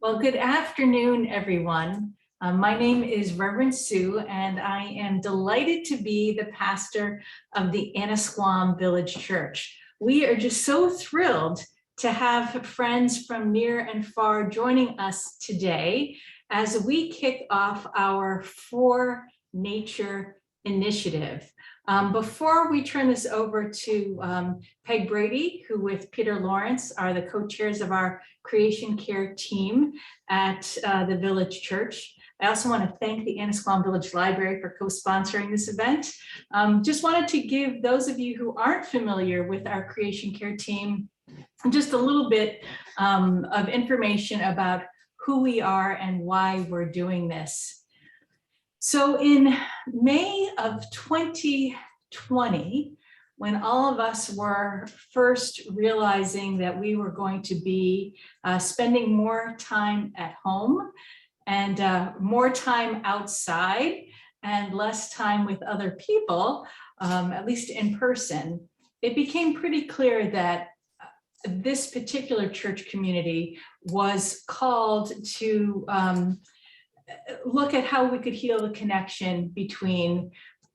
Well, good afternoon, everyone. My name is Reverend Sue, and I am delighted to be the pastor of the Annisquam Village Church. We are just so thrilled to have friends from near and far joining us today as we kick off our For Nature initiative. Before we turn this over to Peg Brady, who with Peter Lawrence are the co-chairs of our Creation Care team at the Village Church. I also want to thank the Annisquam Village Library for co-sponsoring this event. Just wanted to give those of you who aren't familiar with our Creation Care team just a little bit of information about who we are and why we're doing this. So in May of 2020, when all of us were first realizing that we were going to be spending more time at home and more time outside and less time with other people, at least in person, it became pretty clear that this particular church community was called to look at how we could heal the connection between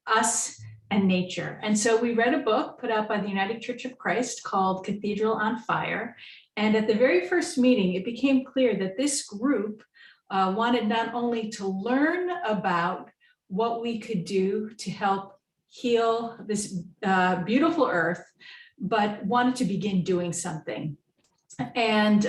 us and nature. And so we read a book put out by the United Church of Christ called Cathedral on Fire. And at the very first meeting, it became clear that this group wanted not only to learn about what we could do to help heal this beautiful earth, but wanted to begin doing something. And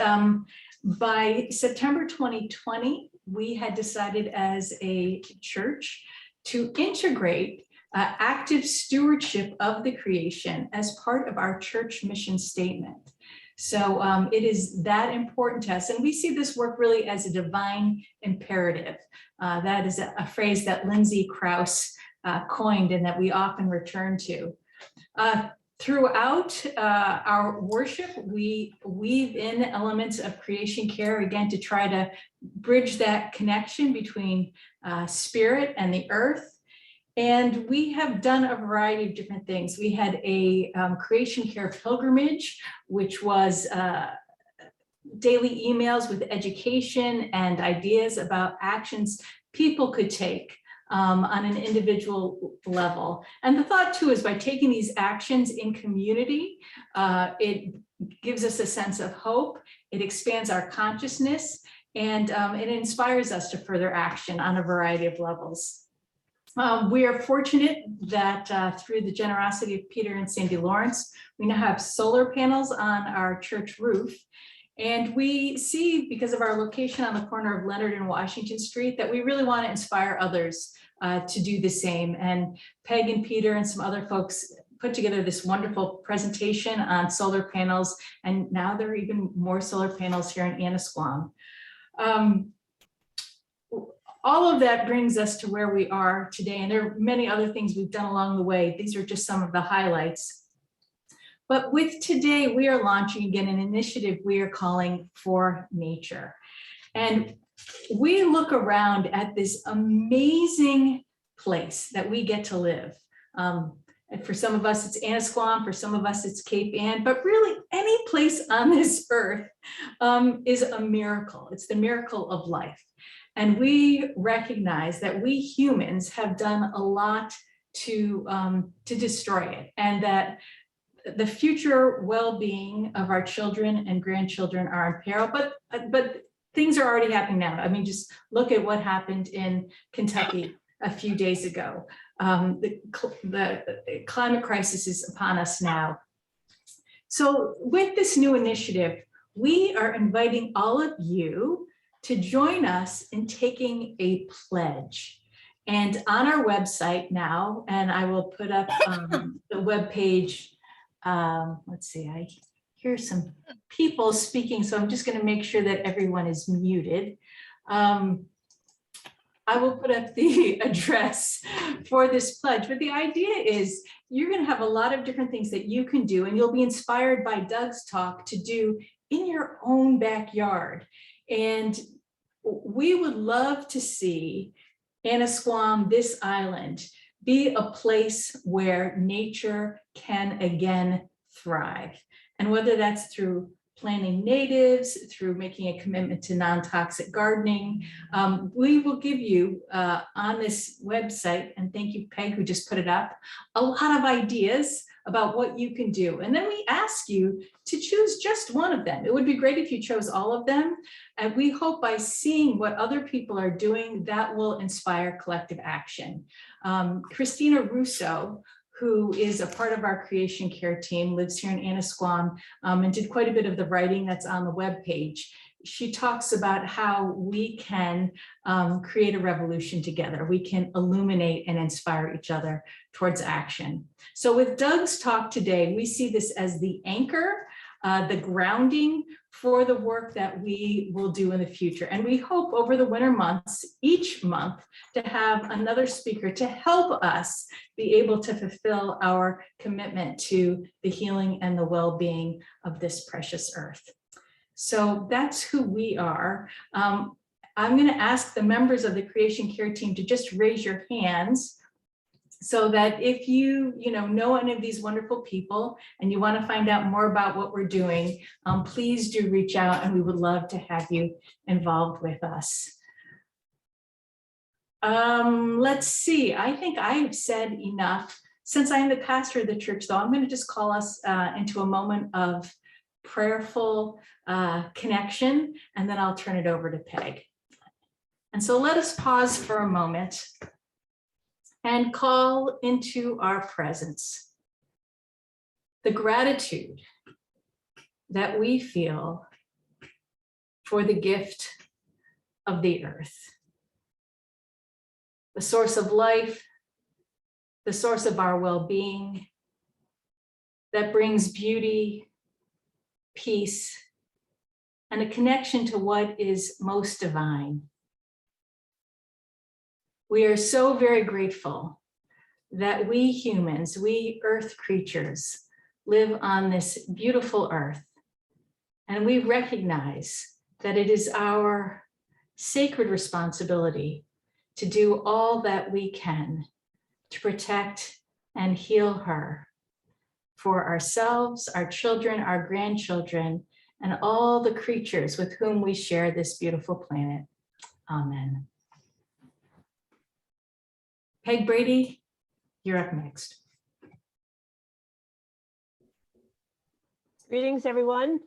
by September 2020, we had decided as a church to integrate active stewardship of the creation as part of our church mission statement. So it is that important to us. And we see this work really as a divine imperative. That is a phrase that Lindsay Krause coined and that we often return to. Throughout our worship, we weave in elements of creation care, again, to try to bridge that connection between spirit and the earth. And we have done a variety of different things. We had a creation care pilgrimage, which was daily emails with education and ideas about actions people could take on an individual level. And the thought too is by taking these actions in community, it gives us a sense of hope, it expands our consciousness, and it inspires us to further action on a variety of levels. We are fortunate that through the generosity of Peter and Sandy Lawrence, we now have solar panels on our church roof. And we see, because of our location on the corner of Leonard and Washington Street, that we really want to inspire others to do the same. And Peg and Peter and some other folks put together this wonderful presentation on solar panels. And now there are even more solar panels here in Annisquam. All of that brings us to where we are today. And there are many other things we've done along the way. These are just some of the highlights. But with today, we are launching again an initiative we are calling For Nature. And we look around at this amazing place that we get to live. And for some of us, it's Annisquam, for some of us, it's Cape Ann, but really any place on this earth is a miracle. It's the miracle of life. And we recognize that we humans have done a lot to destroy it, and that the future well-being of our children and grandchildren are in peril, but things are already happening now. I mean, just look at what happened in Kentucky a few days ago. The climate crisis is upon us now. So with this new initiative, we are inviting all of you to join us in taking a pledge. And on our website now, and I will put up the webpage. Let's see, I hear some people speaking, so I'm just going to make sure that everyone is muted. I will put up the address for this pledge, but the idea is you're going to have a lot of different things that you can do, and you'll be inspired by Doug's talk to do in your own backyard. And we would love to see Annisquam, this island, be a place where nature can again thrive. And whether that's through planting natives, through making a commitment to non-toxic gardening. We will give you on this website, and thank you, Peg, who just put it up, a lot of ideas about what you can do. And then we ask you to choose just one of them. It would be great if you chose all of them. And we hope by seeing what other people are doing, that will inspire collective action. Christina Russo, who is a part of our creation care team, lives here in Annisquam, and did quite a bit of the writing that's on the webpage. She talks about how we can create a revolution together. We can illuminate and inspire each other towards action. So with Doug's talk today, we see this as the anchor, the grounding for the work that we will do in the future. And we hope over the winter months, each month, to have another speaker to help us be able to fulfill our commitment to the healing and the well-being of this precious earth. So that's who we are. I'm going to ask the members of the Creation Care team to just raise your hands, so that if you know any of these wonderful people and you want to find out more about what we're doing, please do reach out, and we would love to have you involved with us. Let's see, I think I've said enough. Since I am the pastor of the church, though, I'm going to just call us into a moment of prayerful connection, and then I'll turn it over to Peg. And so let us pause for a moment and call into our presence the gratitude that we feel for the gift of the earth, the source of life, the source of our well-being, that brings beauty, peace, and a connection to what is most divine. We are so very grateful that we humans, we earth creatures, live on this beautiful earth. And we recognize that it is our sacred responsibility to do all that we can to protect and heal her for ourselves, our children, our grandchildren, and all the creatures with whom we share this beautiful planet. Amen. Peg Brady, you're up next. Greetings, everyone.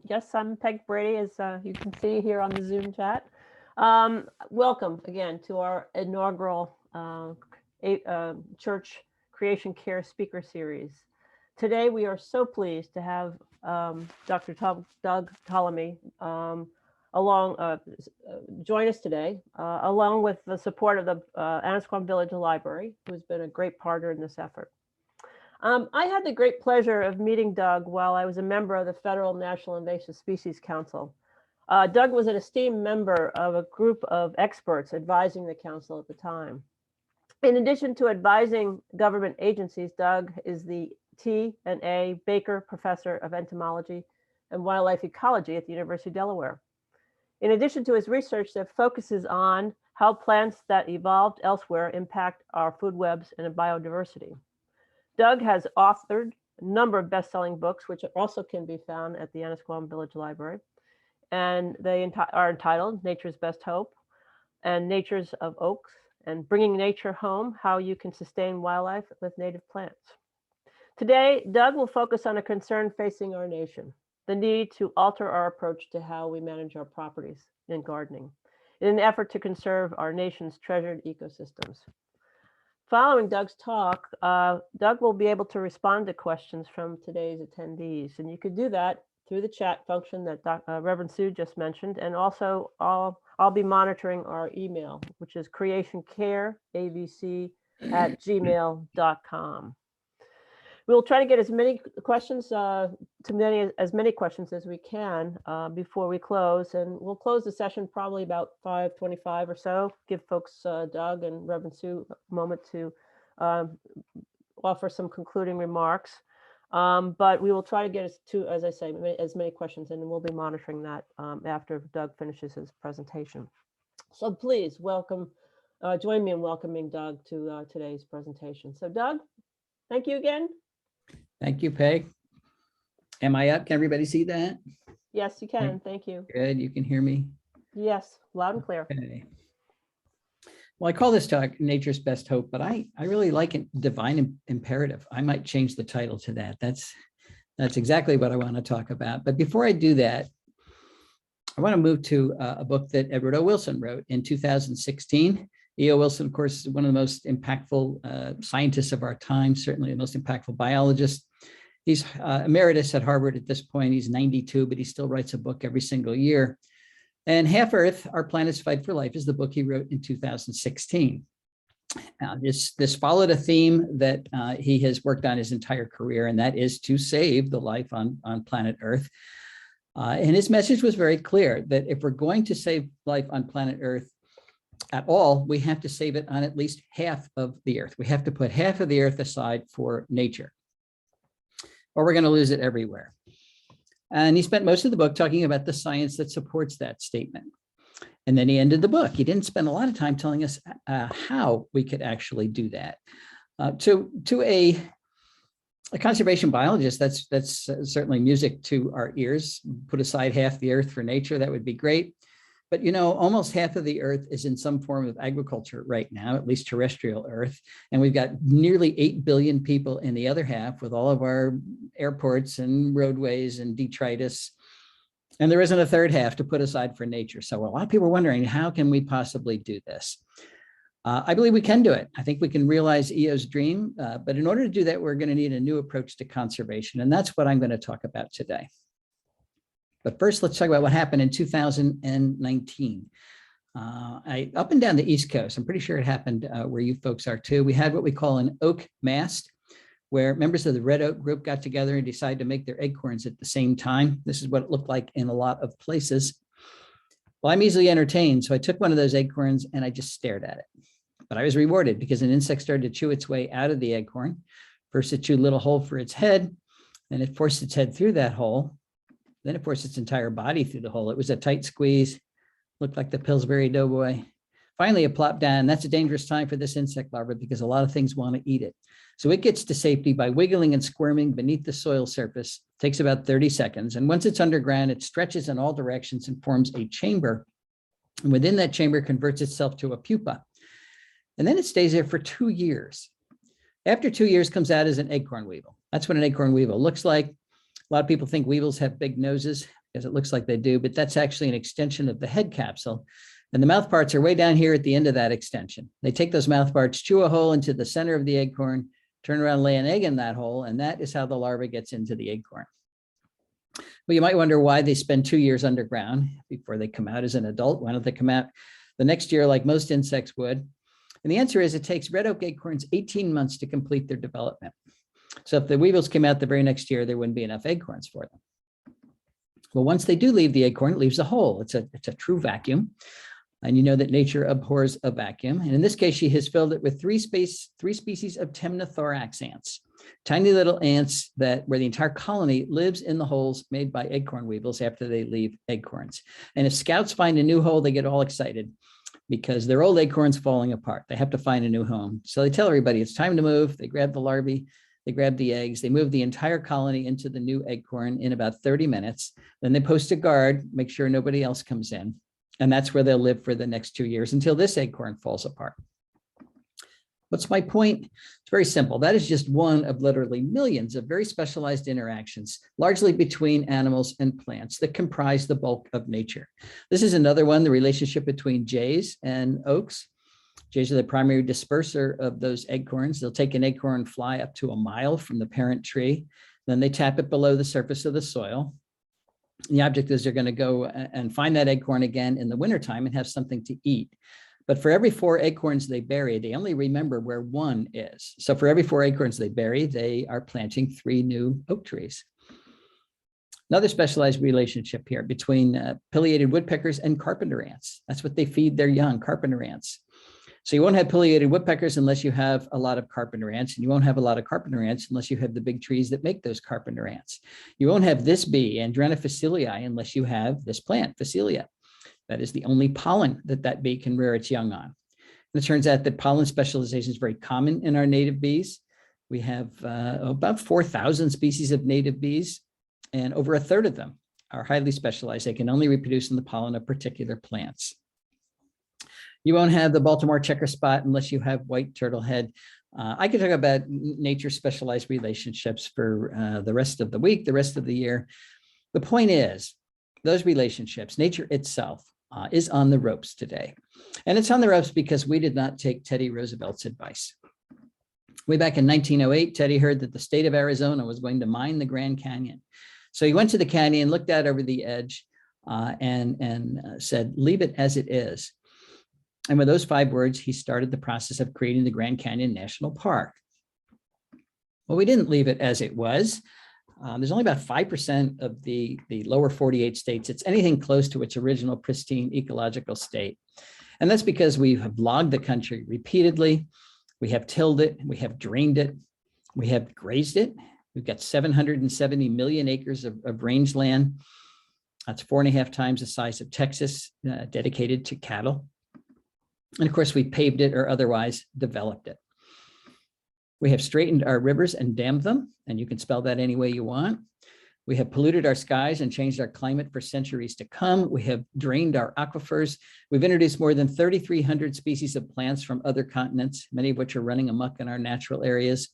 Yes, I'm Peg Brady, as you can see here on the Zoom chat. Welcome again to our inaugural Church Creation Care Speaker Series. Today, we are so pleased to have Dr. Doug Tallamy join us today, along with the support of the Annisquam Village Library, who's been a great partner in this effort. I had the great pleasure of meeting Doug while I was a member of the Federal National Invasive Species Council. Doug was an esteemed member of a group of experts advising the council at the time. In addition to advising government agencies, Doug is the T&A Baker Professor of Entomology and Wildlife Ecology at the University of Delaware. In addition to his research that focuses on how plants that evolved elsewhere impact our food webs and biodiversity. Doug has authored a number of best-selling books, which also can be found at the Annisquam Village Library. And they are entitled Nature's Best Hope and Natures of Oaks and Bringing Nature Home, How You Can Sustain Wildlife with Native Plants. Today, Doug will focus on a concern facing our nation, the need to alter our approach to how we manage our properties in gardening in an effort to conserve our nation's treasured ecosystems. Following Doug's talk, Doug will be able to respond to questions from today's attendees, and you could do that through the chat function that Reverend Sue just mentioned, and also I'll be monitoring our email, which is creationcareabc@gmail.com. We'll try to get as many questions as many questions as we can before we close, and we'll close the session probably about 5:25 or so. Give folks Doug and Reverend Sue a moment to offer some concluding remarks. But we will try to get as I say, as many questions, and we'll be monitoring that after Doug finishes his presentation. So please welcome, join me in welcoming Doug to today's presentation. So Doug, thank you again. Thank you, Peg. Am I up? Can everybody see that? Yes, you can. Thank you. Good, you can hear me? Yes, loud and clear. Okay. Well, I call this talk Nature's Best Hope, but I really like it, Divine Imperative. I might change the title to that. That's exactly what I want to talk about. But before I do that, I want to move to a book that Edward O. Wilson wrote in 2016. E.O. Wilson, of course, is one of the most impactful scientists of our time, certainly the most impactful biologist. He's emeritus at Harvard at this point. He's 92, but he still writes a book every single year. And Half Earth, Our Planet's Fight for Life is the book he wrote in 2016. This followed a theme that he has worked on his entire career, and that is to save the life on planet Earth. And his message was very clear that if we're going to save life on planet Earth at all, we have to save it on at least half of the Earth. We have to put half of the Earth aside for nature, or we're going to lose it everywhere. And he spent most of the book talking about the science that supports that statement. And then he ended the book. He didn't spend a lot of time telling us how we could actually do that. To a conservation biologist, that's certainly music to our ears. Put aside half the Earth for nature, that would be great. But you know, almost half of the Earth is in some form of agriculture right now, at least terrestrial Earth. And we've got nearly 8 billion people in the other half with all of our airports and roadways and detritus. And there isn't a third half to put aside for nature. So a lot of people are wondering, how can we possibly do this? I believe we can do it. I think we can realize EO's dream. But in order to do that, we're going to need a new approach to conservation. And that's what I'm going to talk about today. But first, let's talk about what happened in 2019. Up and down the East Coast, I'm pretty sure it happened where you folks are too. We had what we call an oak mast, where members of the red oak group got together and decided to make their acorns at the same time. This is what it looked like in a lot of places. Well, I'm easily entertained, so I took one of those acorns and I just stared at it. But I was rewarded because an insect started to chew its way out of the acorn. First, it chewed a little hole for its head, then it forced its head through that hole. Then it forced its entire body through the hole. It was a tight squeeze, looked like the Pillsbury Doughboy. Finally, it plopped down. That's a dangerous time for this insect larva because a lot of things want to eat it. So it gets to safety by wiggling and squirming beneath the soil surface. It takes about 30 seconds. And once it's underground, it stretches in all directions and forms a chamber. And within that chamber, converts itself to a pupa. And then it stays there for 2 years. After 2 years, comes out as an acorn weevil. That's what an acorn weevil looks like. A lot of people think weevils have big noses because it looks like they do, but that's actually an extension of the head capsule. And the mouth parts are way down here at the end of that extension. They take those mouth parts, chew a hole into the center of the acorn, turn around, lay an egg in that hole, and that is how the larva gets into the acorn. Well, you might wonder why they spend 2 years underground before they come out as an adult. Why don't they come out the next year like most insects would? And the answer is it takes red oak acorns 18 months to complete their development. So if the weevils came out the very next year, there wouldn't be enough acorns for them. Well, once they do leave the acorn, it leaves a hole. It's a true vacuum. And you know that nature abhors a vacuum. And in this case, she has filled it with three species of temnothorax ants, tiny little ants where the entire colony lives in the holes made by acorn weevils after they leave acorns. And if scouts find a new hole, they get all excited because their old acorn's falling apart. They have to find a new home. So they tell everybody it's time to move. They grab the larvae. They grab the eggs, they move the entire colony into the new acorn in about 30 minutes. Then they post a guard, make sure nobody else comes in. And that's where they'll live for the next 2 years until this acorn falls apart. What's my point? It's very simple. That is just one of literally millions of very specialized interactions, largely between animals and plants that comprise the bulk of nature. This is another one, the relationship between jays and oaks. Jays are the primary disperser of those acorns. They'll take an acorn, fly up to a mile from the parent tree. Then they tap it below the surface of the soil. The object is they're going to go and find that acorn again in the wintertime and have something to eat. But for every 4 acorns they bury, they only remember where one is. So for every 4 acorns they bury, they are planting 3 new oak trees. Another specialized relationship here between pileated woodpeckers and carpenter ants. That's what they feed their young, carpenter ants. So you won't have pileated woodpeckers unless you have a lot of carpenter ants, and you won't have a lot of carpenter ants unless you have the big trees that make those carpenter ants. You won't have this bee, Andrena facilii, unless you have this plant, Facilia. That is the only pollen that bee can rear its young on. And it turns out that pollen specialization is very common in our native bees. We have about 4,000 species of native bees, and over a third of them are highly specialized. They can only reproduce in the pollen of particular plants. You won't have the Baltimore checker spot unless you have white turtlehead. I could talk about nature specialized relationships for the rest of the week, the rest of the year. The point is, those relationships, nature itself, is on the ropes today. And it's on the ropes because we did not take Teddy Roosevelt's advice. Way back in 1908, Teddy heard that the state of Arizona was going to mine the Grand Canyon. So he went to the canyon, looked out over the edge, and said, leave it as it is. And with those 5 words, he started the process of creating the Grand Canyon National Park. Well, we didn't leave it as it was. There's only about 5% of the lower 48 states. It's anything close to its original pristine ecological state. And that's because we have logged the country repeatedly. We have tilled it. We have drained it. We have grazed it. We've got 770 million acres of rangeland. That's 4.5 times the size of Texas, dedicated to cattle. And of course, we paved it or otherwise developed it. We have straightened our rivers and dammed them, and you can spell that any way you want. We have polluted our skies and changed our climate for centuries to come. We have drained our aquifers. We've introduced more than 3,300 species of plants from other continents, many of which are running amok in our natural areas.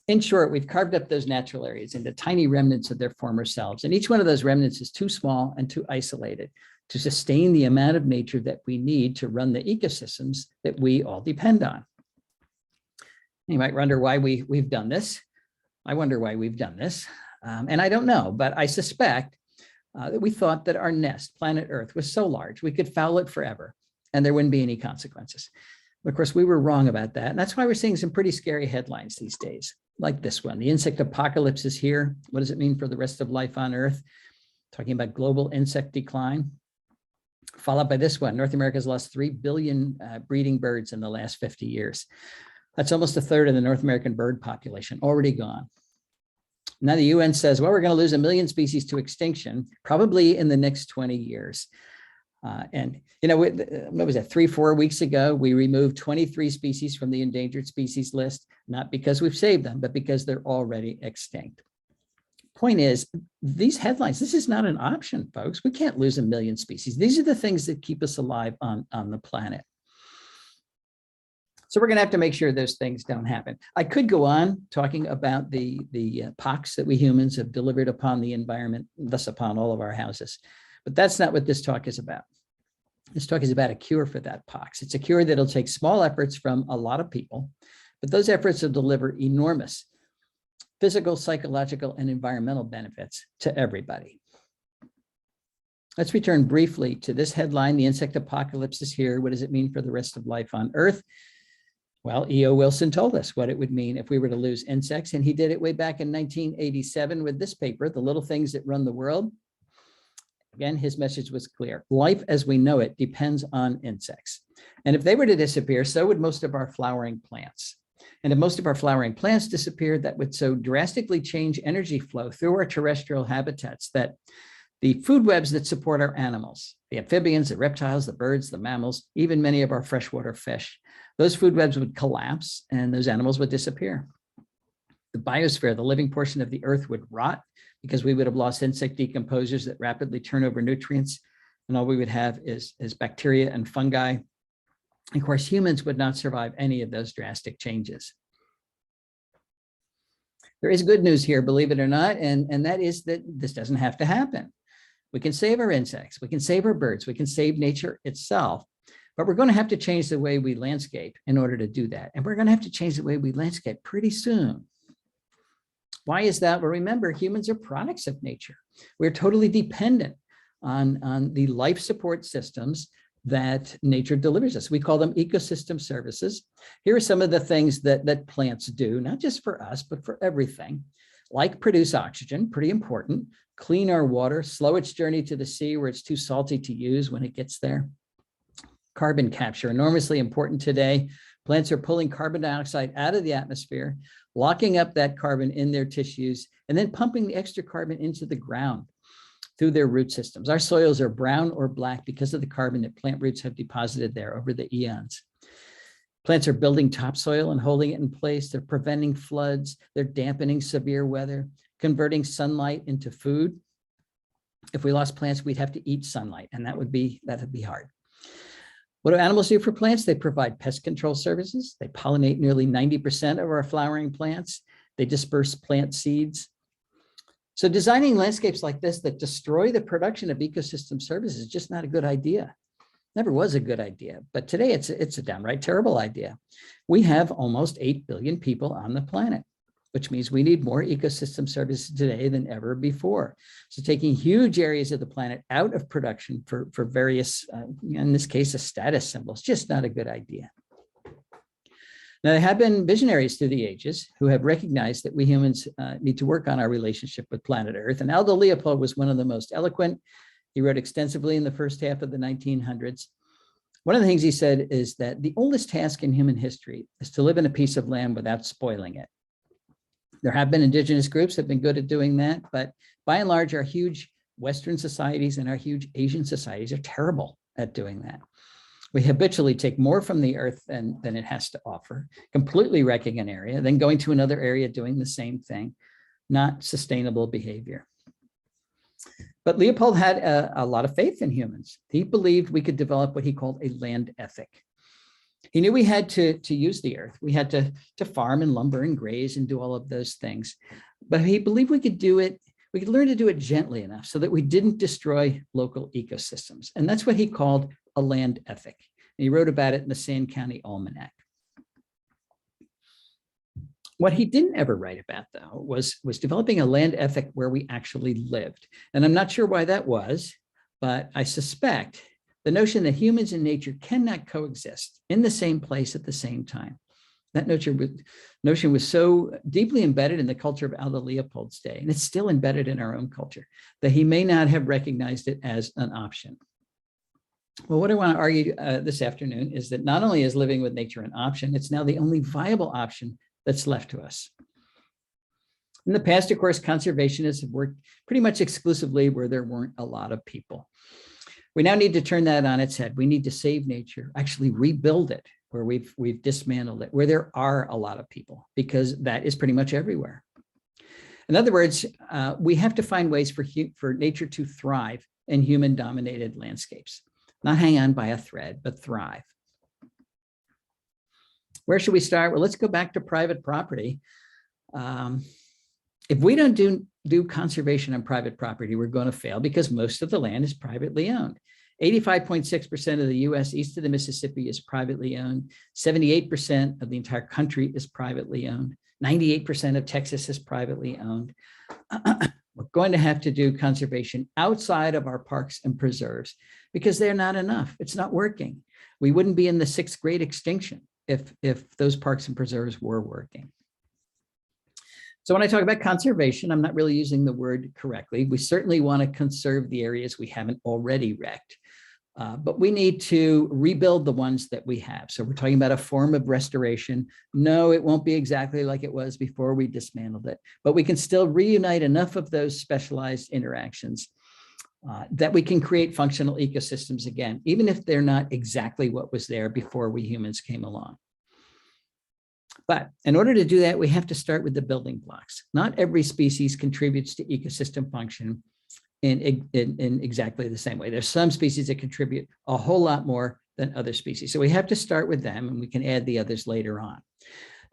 In short, we've carved up those natural areas into tiny remnants of their former selves. And each one of those remnants is too small and too isolated to sustain the amount of nature that we need to run the ecosystems that we all depend on. You might wonder why we've done this. I wonder why we've done this. And I don't know, but I suspect that we thought that our nest, planet Earth, was so large we could foul it forever and there wouldn't be any consequences. But of course, we were wrong about that. And that's why we're seeing some pretty scary headlines these days, like this one. The insect apocalypse is here. What does it mean for the rest of life on Earth? Talking about global insect decline. Followed by this one, North America has lost 3 billion breeding birds in the last 50 years. That's almost a third of the North American bird population, already gone. Now the UN says, well, we're going to lose 1 million species to extinction, probably in the next 20 years. And, you know, what was that, 3-4 weeks ago, we removed 23 species from the endangered species list, not because we've saved them, but because they're already extinct. Point is, these headlines, this is not an option, folks. We can't lose 1 million species. These are the things that keep us alive on the planet. So we're going to have to make sure those things don't happen. I could go on talking about the pox that we humans have delivered upon the environment, thus upon all of our houses. But that's not what this talk is about. This talk is about a cure for that pox. It's a cure that'll take small efforts from a lot of people, but those efforts will deliver enormous physical, psychological, and environmental benefits to everybody. Let's return briefly to this headline. The insect apocalypse is here. What does it mean for the rest of life on Earth? Well, E.O. Wilson told us what it would mean if we were to lose insects, and he did it way back in 1987 with this paper, The Little Things That Run the World. Again, his message was clear. Life as we know it depends on insects. And if they were to disappear, so would most of our flowering plants. And if most of our flowering plants disappeared, that would so drastically change energy flow through our terrestrial habitats that the food webs that support our animals, the amphibians, the reptiles, the birds, the mammals, even many of our freshwater fish, those food webs would collapse and those animals would disappear. The biosphere, the living portion of the earth, would rot because we would have lost insect decomposers that rapidly turn over nutrients. And all we would have is bacteria and fungi. Of course, humans would not survive any of those drastic changes. There is good news here, believe it or not, and that is that this doesn't have to happen. We can save our insects, we can save our birds, we can save nature itself, but we're going to have to change the way we landscape in order to do that. And we're going to have to change the way we landscape pretty soon. Why is that? Well, remember, humans are products of nature. We're totally dependent on the life support systems that nature delivers us. We call them ecosystem services. Here are some of the things that plants do, not just for us, but for everything, like produce oxygen, pretty important, clean our water, slow its journey to the sea where it's too salty to use when it gets there. Carbon capture, enormously important today. Plants are pulling carbon dioxide out of the atmosphere, locking up that carbon in their tissues, and then pumping the extra carbon into the ground through their root systems. Our soils are brown or black because of the carbon that plant roots have deposited there over the eons. Plants are building topsoil and holding it in place. They're preventing floods. They're dampening severe weather, converting sunlight into food. If we lost plants, we'd have to eat sunlight, and that'd be hard. What do animals do for plants? They provide pest control services. They pollinate nearly 90% of our flowering plants. They disperse plant seeds. So designing landscapes like this that destroy the production of ecosystem services is just not a good idea. Never was a good idea, but today it's a downright terrible idea. We have almost 8 billion people on the planet, which means we need more ecosystem services today than ever before. So taking huge areas of the planet out of production for various, in this case, a status symbol, is just not a good idea. Now, there have been visionaries through the ages who have recognized that we humans need to work on our relationship with planet Earth. And Aldo Leopold was one of the most eloquent. He wrote extensively in the first half of the 1900s. One of the things he said is that the oldest task in human history is to live in a piece of land without spoiling it. There have been indigenous groups that have been good at doing that, but by and large, our huge Western societies and our huge Asian societies are terrible at doing that. We habitually take more from the earth than it has to offer, completely wrecking an area, then going to another area doing the same thing, not sustainable behavior. But Leopold had a lot of faith in humans. He believed we could develop what he called a land ethic. He knew we had to use the earth. We had to farm and lumber and graze and do all of those things. But he believed we could do it. We could learn to do it gently enough so that we didn't destroy local ecosystems. And that's what he called a land ethic. And he wrote about it in the Sand County Almanac. What he didn't ever write about, though, was developing a land ethic where we actually lived. And I'm not sure why that was, but I suspect the notion that humans and nature cannot coexist in the same place at the same time. That notion was so deeply embedded in the culture of Aldo Leopold's day, and it's still embedded in our own culture, that he may not have recognized it as an option. Well, what I want to argue this afternoon is that not only is living with nature an option, it's now the only viable option that's left to us. In the past, of course, conservationists have worked pretty much exclusively where there weren't a lot of people. We now need to turn that on its head. We need to save nature, actually rebuild it where we've dismantled it, where there are a lot of people, because that is pretty much everywhere. In other words, we have to find ways for nature to thrive in human-dominated landscapes, not hang on by a thread, but thrive. Where should we start? Well, let's go back to private property. If we don't do conservation on private property, we're going to fail because most of the land is privately owned. 85.6% of the US east of the Mississippi is privately owned. 78% of the entire country is privately owned. 98% of Texas is privately owned. We're going to have to do conservation outside of our parks and preserves because they're not enough. It's not working. We wouldn't be in the 6th grade extinction if those parks and preserves were working. So when I talk about conservation, I'm not really using the word correctly. We certainly want to conserve the areas we haven't already wrecked, but we need to rebuild the ones that we have. So we're talking about a form of restoration. No, it won't be exactly like it was before we dismantled it, but we can still reunite enough of those specialized interactions that we can create functional ecosystems again, even if they're not exactly what was there before we humans came along. But in order to do that, we have to start with the building blocks. Not every species contributes to ecosystem function in exactly the same way. There's some species that contribute a whole lot more than other species. So we have to start with them, and we can add the others later on.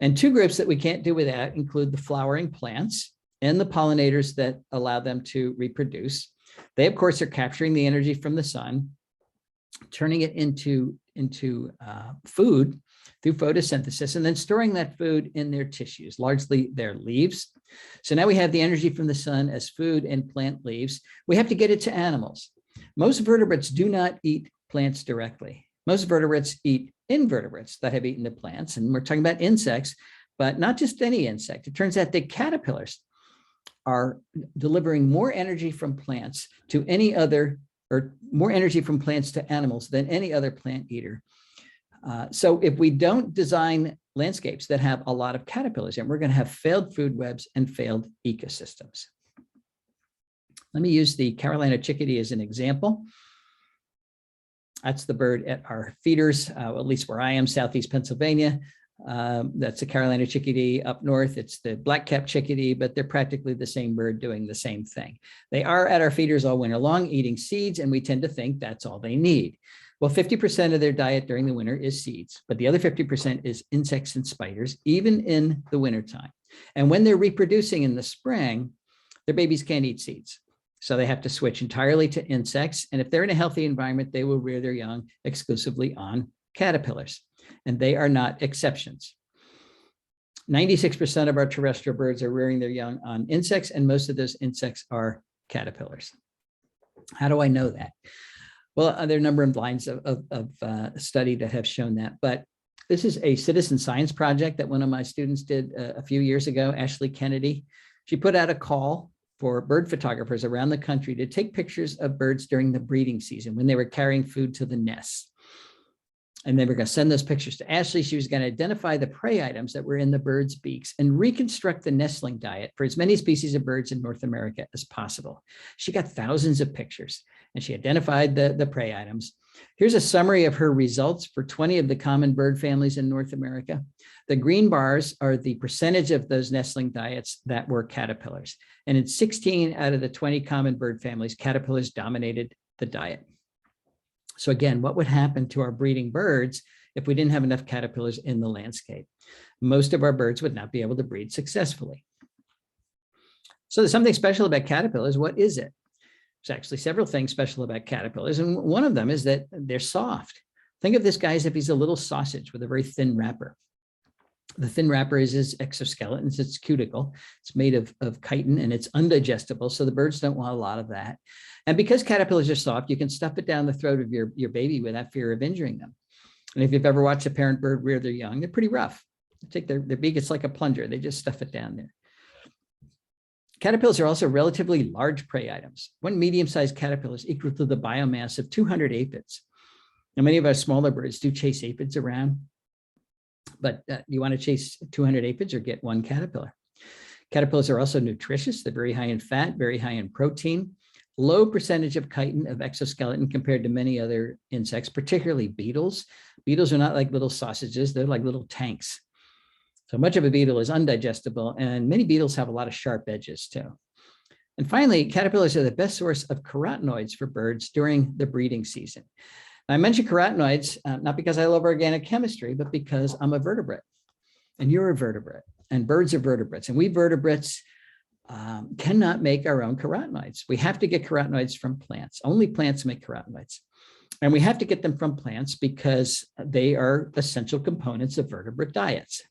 And 2 groups that we can't do without include the flowering plants and the pollinators that allow them to reproduce. They, of course, are capturing the energy from the sun, turning it into food through photosynthesis, and then storing that food in their tissues, largely their leaves. So now we have the energy from the sun as food and plant leaves. We have to get it to animals. Most vertebrates do not eat plants directly. Most vertebrates eat invertebrates that have eaten the plants, and we're talking about insects, but not just any insect. It turns out that caterpillars are delivering more energy from plants to any other, or more energy from plants to animals than any other plant eater. So if we don't design landscapes that have a lot of caterpillars, and we're going to have failed food webs and failed ecosystems. Let me use the Carolina chickadee as an example. That's the bird at our feeders, at least where I am, Southeast Pennsylvania. That's the Carolina chickadee. Up north, it's the black-capped chickadee, but they're practically the same bird doing the same thing. They are at our feeders all winter long, eating seeds, and we tend to think that's all they need. Well, 50% of their diet during the winter is seeds, but the other 50% is insects and spiders, even in the wintertime. And when they're reproducing in the spring, their babies can't eat seeds. So they have to switch entirely to insects. And if they're in a healthy environment, they will rear their young exclusively on caterpillars. And they are not exceptions. 96% of our terrestrial birds are rearing their young on insects, and most of those insects are caterpillars. How do I know that? Well, there are a number of lines of study that have shown that, but this is a citizen science project that one of my students did a few years ago, Ashley Kennedy. She put out a call for bird photographers around the country to take pictures of birds during the breeding season when they were carrying food to the nests. And they were going to send those pictures to Ashley. She was going to identify the prey items that were in the birds' beaks and reconstruct the nestling diet for as many species of birds in North America as possible. She got thousands of pictures and she identified the prey items. Here's a summary of her results for 20 of the common bird families in North America. The green bars are the percentage of those nestling diets that were caterpillars. And in 16 out of the 20 common bird families, caterpillars dominated the diet. So again, what would happen to our breeding birds if we didn't have enough caterpillars in the landscape? Most of our birds would not be able to breed successfully. So there's something special about caterpillars. What is it? There's actually several things special about caterpillars. And one of them is that they're soft. Think of this guy as if he's a little sausage with a very thin wrapper. The thin wrapper is his exoskeleton, it's its cuticle. It's made of chitin and it's undigestible, so the birds don't want a lot of that. And because caterpillars are soft, you can stuff it down the throat of your baby without fear of injuring them. And if you've ever watched a parent bird rear their young, they're pretty rough. They take their beak, it's like a plunger. They just stuff it down there. Caterpillars are also relatively large prey items. One medium-sized caterpillar is equal to the biomass of 200 aphids. Now, many of our smaller birds do chase aphids around, but you want to chase 200 aphids or get one caterpillar. Caterpillars are also nutritious. They're very high in fat, very high in protein, low percentage of chitin of exoskeleton compared to many other insects, particularly beetles. Beetles are not like little sausages. They're like little tanks. So much of a beetle is undigestible, and many beetles have a lot of sharp edges too. And finally, caterpillars are the best source of carotenoids for birds during the breeding season. I mention carotenoids, not because I love organic chemistry, but because I'm a vertebrate and you're a vertebrate and birds are vertebrates. And we vertebrates cannot make our own carotenoids. We have to get carotenoids from plants. Only plants make carotenoids. And we have to get them from plants because they are essential components of vertebrate diets.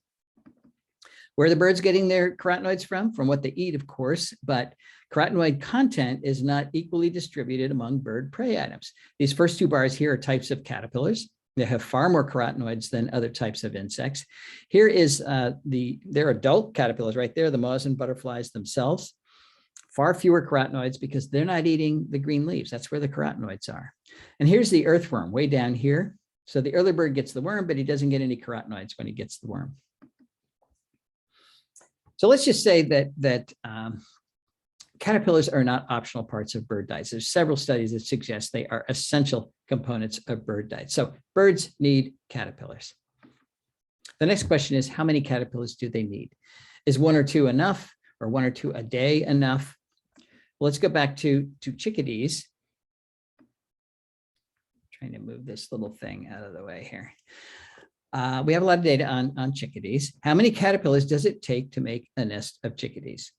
Where are the birds getting their carotenoids from? From what they eat, of course, but carotenoid content is not equally distributed among bird prey items. These first two bars here are types of caterpillars. They have far more carotenoids than other types of insects. Here is their adult caterpillars right there, the moths and butterflies themselves. Far fewer carotenoids because they're not eating the green leaves. That's where the carotenoids are. And here's the earthworm way down here. So the early bird gets the worm, but he doesn't get any carotenoids when he gets the worm. So let's just say that caterpillars are not optional parts of bird diets. There's several studies that suggest they are essential components of bird diet. So birds need caterpillars. The next question is, how many caterpillars do they need? Is one or two enough, or one or two a day enough? Well, let's go back to chickadees. Trying to move this little thing out of the way here. We have a lot of data on chickadees. How many caterpillars does it take to make a nest of chickadees?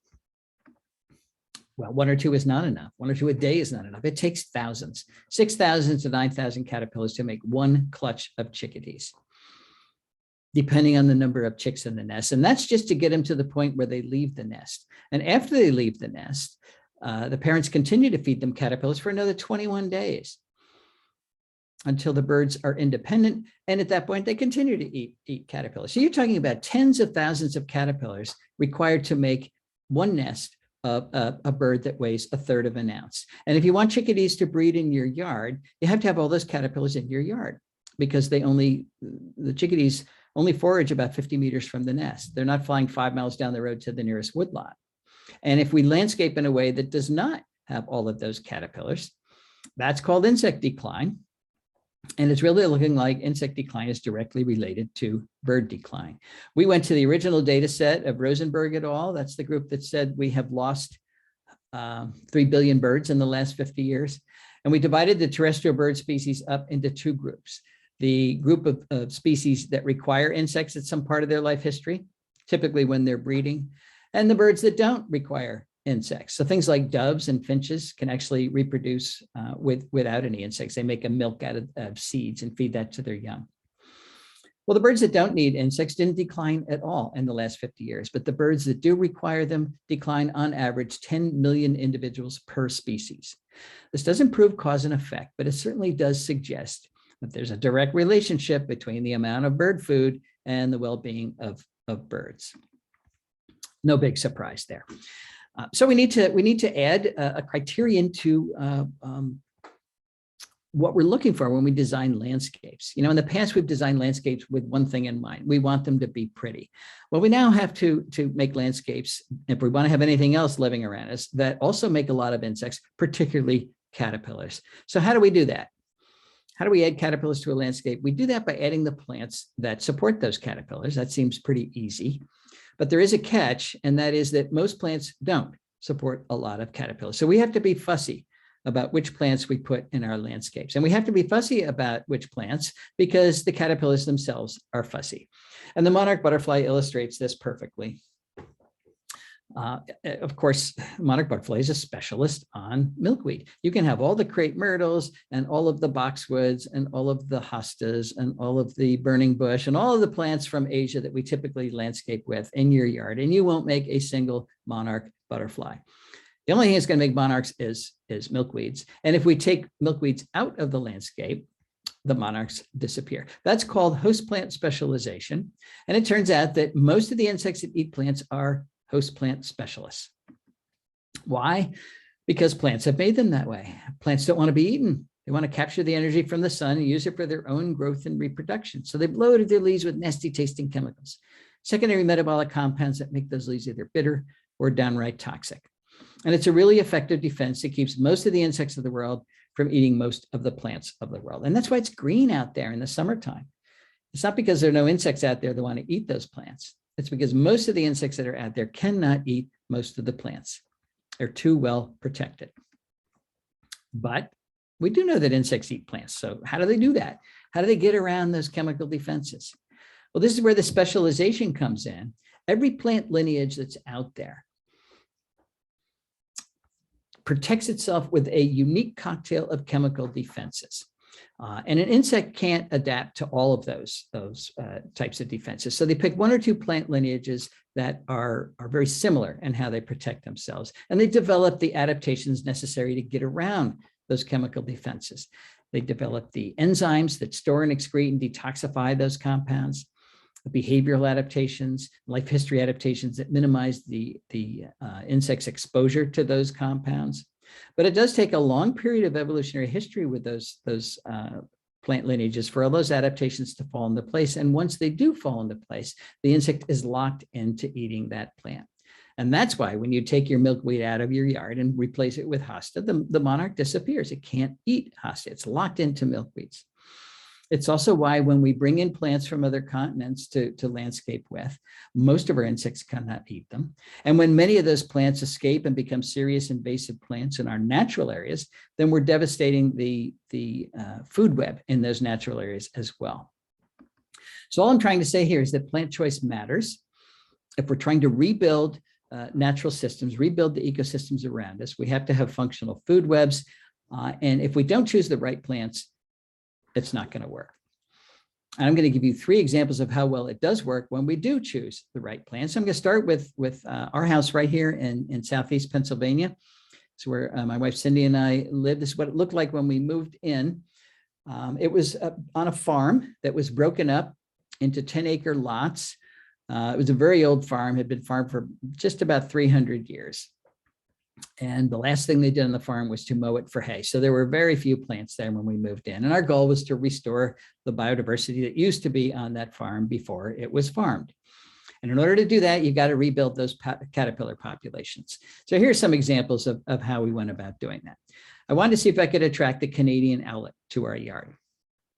Well, one or two is not enough. One or two a day is not enough. It takes thousands, 6,000 to 9,000 caterpillars to make one clutch of chickadees, depending on the number of chicks in the nest. And that's just to get them to the point where they leave the nest. And after they leave the nest, the parents continue to feed them caterpillars for another 21 days. Until the birds are independent. And at that point, they continue to eat caterpillars. So you're talking about tens of thousands of caterpillars required to make one nest of a bird that weighs 1/3 of an ounce. And if you want chickadees to breed in your yard, you have to have all those caterpillars in your yard because the chickadees only forage about 50 meters from the nest. They're not flying 5 miles down the road to the nearest woodlot. And if we landscape in a way that does not have all of those caterpillars, that's called insect decline. And it's really looking like insect decline is directly related to bird decline. We went to the original data set of Rosenberg et al. That's the group that said we have lost 3 billion birds in the last 50 years. And we divided the terrestrial bird species up into two groups. The group of species that require insects at some part of their life history, typically when they're breeding, and the birds that don't require insects. So things like doves and finches can actually reproduce without any insects. They make a milk out of seeds and feed that to their young. Well, the birds that don't need insects didn't decline at all in the last 50 years, but the birds that do require them decline on average 10 million individuals per species. This doesn't prove cause and effect, but it certainly does suggest that there's a direct relationship between the amount of bird food and the well-being of birds. No big surprise there. So we need to add a criterion to what we're looking for when we design landscapes. You know, in the past, we've designed landscapes with one thing in mind. We want them to be pretty. Well, we now have to make landscapes, if we want to have anything else living around us, that also make a lot of insects, particularly caterpillars. So how do we do that? How do we add caterpillars to a landscape? We do that by adding the plants that support those caterpillars. That seems pretty easy. But there is a catch, and that is that most plants don't support a lot of caterpillars. So we have to be fussy about which plants we put in our landscapes. And we have to be fussy about which plants because the caterpillars themselves are fussy. And the monarch butterfly illustrates this perfectly. Of course, monarch butterfly is a specialist on milkweed. You can have all the crepe myrtles and all of the boxwoods and all of the hostas and all of the burning bush and all of the plants from Asia that we typically landscape with in your yard, and you won't make a single monarch butterfly. The only thing that's going to make monarchs is milkweeds. And if we take milkweeds out of the landscape, the monarchs disappear. That's called host plant specialization. And it turns out that most of the insects that eat plants are host plant specialists. Why? Because plants have made them that way. Plants don't want to be eaten. They want to capture the energy from the sun and use it for their own growth and reproduction. So they've loaded their leaves with nasty tasting chemicals, secondary metabolic compounds that make those leaves either bitter or downright toxic. And it's a really effective defense that keeps most of the insects of the world from eating most of the plants of the world. And that's why it's green out there in the summertime. It's not because there are no insects out there that want to eat those plants. It's because most of the insects that are out there cannot eat most of the plants. They're too well protected. But we do know that insects eat plants. So how do they do that? How do they get around those chemical defenses? Well, this is where the specialization comes in. Every plant lineage that's out there protects itself with a unique cocktail of chemical defenses. And an insect can't adapt to all of those types of defenses. So they pick one or two plant lineages that are very similar in how they protect themselves. And they develop the adaptations necessary to get around those chemical defenses. They develop the enzymes that store and excrete and detoxify those compounds, the behavioral adaptations, life history adaptations that minimize the insect's exposure to those compounds. But it does take a long period of evolutionary history with those plant lineages for all those adaptations to fall into place. And once they do fall into place, the insect is locked into eating that plant. And that's why when you take your milkweed out of your yard and replace it with hosta, the monarch disappears. It can't eat hosta. It's locked into milkweeds. It's also why when we bring in plants from other continents to landscape with, most of our insects cannot eat them. And when many of those plants escape and become serious invasive plants in our natural areas, then we're devastating the food web in those natural areas as well. So all I'm trying to say here is that plant choice matters. If we're trying to rebuild natural systems, rebuild the ecosystems around us, we have to have functional food webs. And if we don't choose the right plants, it's not going to work. And I'm going to give you 3 examples of how well it does work when we do choose the right plants. I'm going to start with our house right here in Southeast Pennsylvania. It's where my wife Cindy and I live. This is what it looked like when we moved in. It was on a farm that was broken up into 10-acre lots. It was a very old farm, had been farmed for just about 300 years. And the last thing they did on the farm was to mow it for hay. So there were very few plants there when we moved in. And our goal was to restore the biodiversity that used to be on that farm before it was farmed. And in order to do that, you've got to rebuild those caterpillar populations. So here's some examples of how we went about doing that. I wanted to see if I could attract the Canadian owlet to our yard.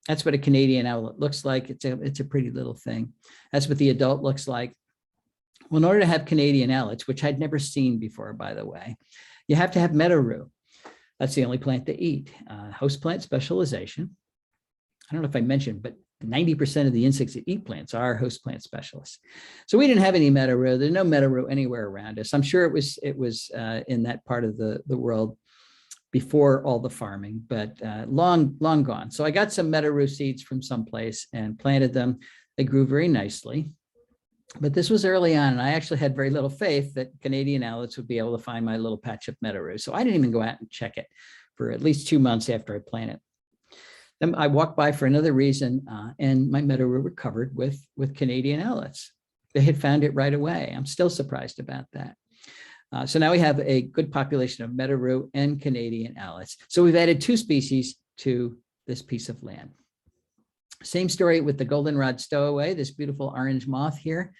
That's what a Canadian owlet looks like. It's a pretty little thing. That's what the adult looks like. Well, in order to have Canadian owlets, which I'd never seen before, by the way, you have to have meadow rue. That's the only plant to eat. Host plant specialization. I don't know if I mentioned, but 90% of the insects that eat plants are host plant specialists. So we didn't have any meadow rue. There's no meadow rue anywhere around us. I'm sure it was in that part of the world before all the farming, but long gone. So I got some meadow rue seeds from someplace and planted them. They grew very nicely. But this was early on, and I actually had very little faith that Canadian owlets would be able to find my little patch of meadow rue. So I didn't even go out and check it for at least 2 months after I planted. Then I walked by for another reason, and my meadow rue were covered with Canadian owlets. They had found it right away. I'm still surprised about that. So now we have a good population of meadow rue and Canadian owlets. So we've added 2 species to this piece of land. Same story with the goldenrod stowaway, this beautiful orange moth here.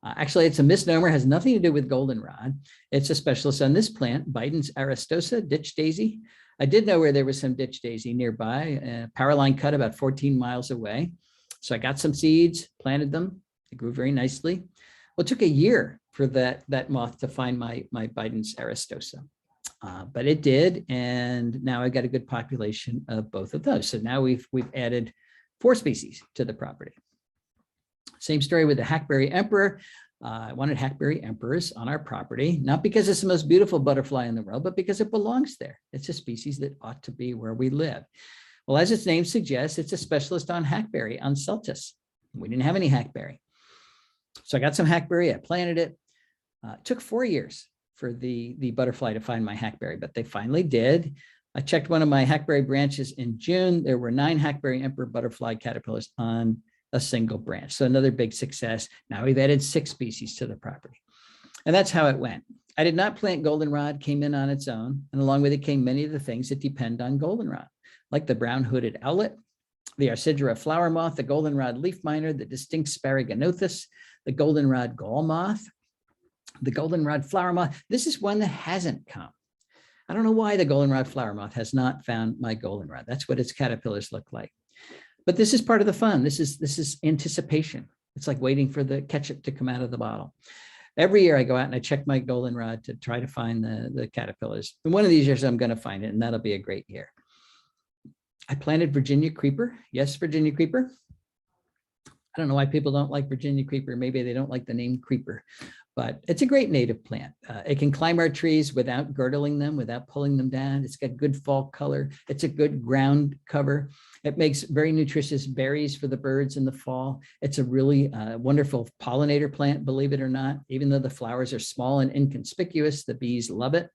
Actually, it's a misnomer, has nothing to do with goldenrod. It's a specialist on this plant, Biden's aristosa, ditch daisy. I did know where there was some ditch daisy nearby, a power line cut about 14 miles away. So I got some seeds, planted them. They grew very nicely. Well, it took a year for that moth to find my Biden's aristosa. But it did, and now I got a good population of both of those. So now we've added 4 species to the property. Same story with the hackberry emperor. I wanted hackberry emperors on our property, not because it's the most beautiful butterfly in the world, but because it belongs there. It's a species that ought to be where we live. Well, as its name suggests, it's a specialist on hackberry, on Celtis. We didn't have any hackberry. So I got some hackberry, I planted it. It took 4 years for the butterfly to find my hackberry, but they finally did. I checked one of my hackberry branches in June. There were 9 hackberry emperor butterfly caterpillars on a single branch. So another big success. Now we've added 6 species to the property. And that's how it went. I did not plant goldenrod, came in on its own. And along with it came many of the things that depend on goldenrod, like the brown-hooded owlet, the Arsidra flower moth, the goldenrod leaf miner, the distinct Sparaginothus, the goldenrod gall moth, the goldenrod flower moth. This is one that hasn't come. I don't know why the goldenrod flower moth has not found my goldenrod. That's what its caterpillars look like. But this is part of the fun. This is anticipation. It's like waiting for the ketchup to come out of the bottle. Every year I go out and I check my goldenrod to try to find the caterpillars. And one of these years I'm going to find it, and that'll be a great year. I planted Virginia creeper. Yes, Virginia creeper. I don't know why people don't like Virginia creeper. Maybe they don't like the name creeper, but it's a great native plant. It can climb our trees without girdling them, without pulling them down. It's got good fall color. It's a good ground cover. It makes very nutritious berries for the birds in the fall. It's a really wonderful pollinator plant, believe it or not. Even though the flowers are small and inconspicuous, the bees love it.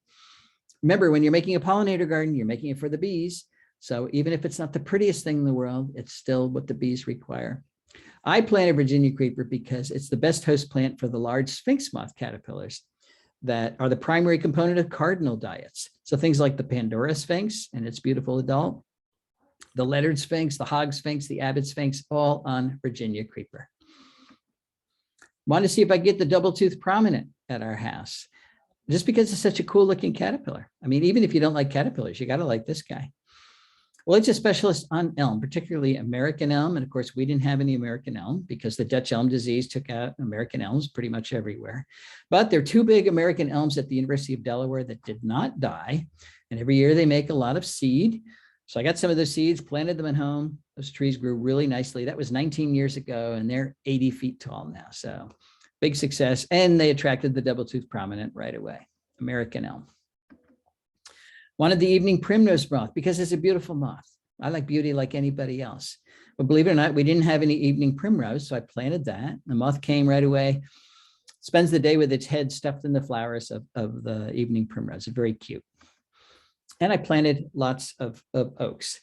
Remember, when you're making a pollinator garden, you're making it for the bees. So even if it's not the prettiest thing in the world, it's still what the bees require. I planted Virginia creeper because it's the best host plant for the large sphinx moth caterpillars that are the primary component of cardinal diets. So things like the Pandora sphinx and its beautiful adult, the lettered sphinx, the hog sphinx, the abbot sphinx, all on Virginia creeper. Want to see if I get the double-toothed prominent at our house, just because it's such a cool looking caterpillar. I mean, even if you don't like caterpillars, you got to like this guy. Well, it's a specialist on elm, particularly American elm. And of course, we didn't have any American elm because the Dutch elm disease took out American elms pretty much everywhere. But there are 2 big American elms at the University of Delaware that did not die. And every year they make a lot of seed. So I got some of those seeds, planted them at home. Those trees grew really nicely. That was 19 years ago, and they're 80 feet tall now. So big success. And they attracted the double-toothed prominent right away, American elm. Wanted the evening primrose moth because it's a beautiful moth. I like beauty like anybody else. But believe it or not, we didn't have any evening primrose, so I planted that. The moth came right away, spends the day with its head stuffed in the flowers of the evening primrose. Very cute. And I planted lots of oaks.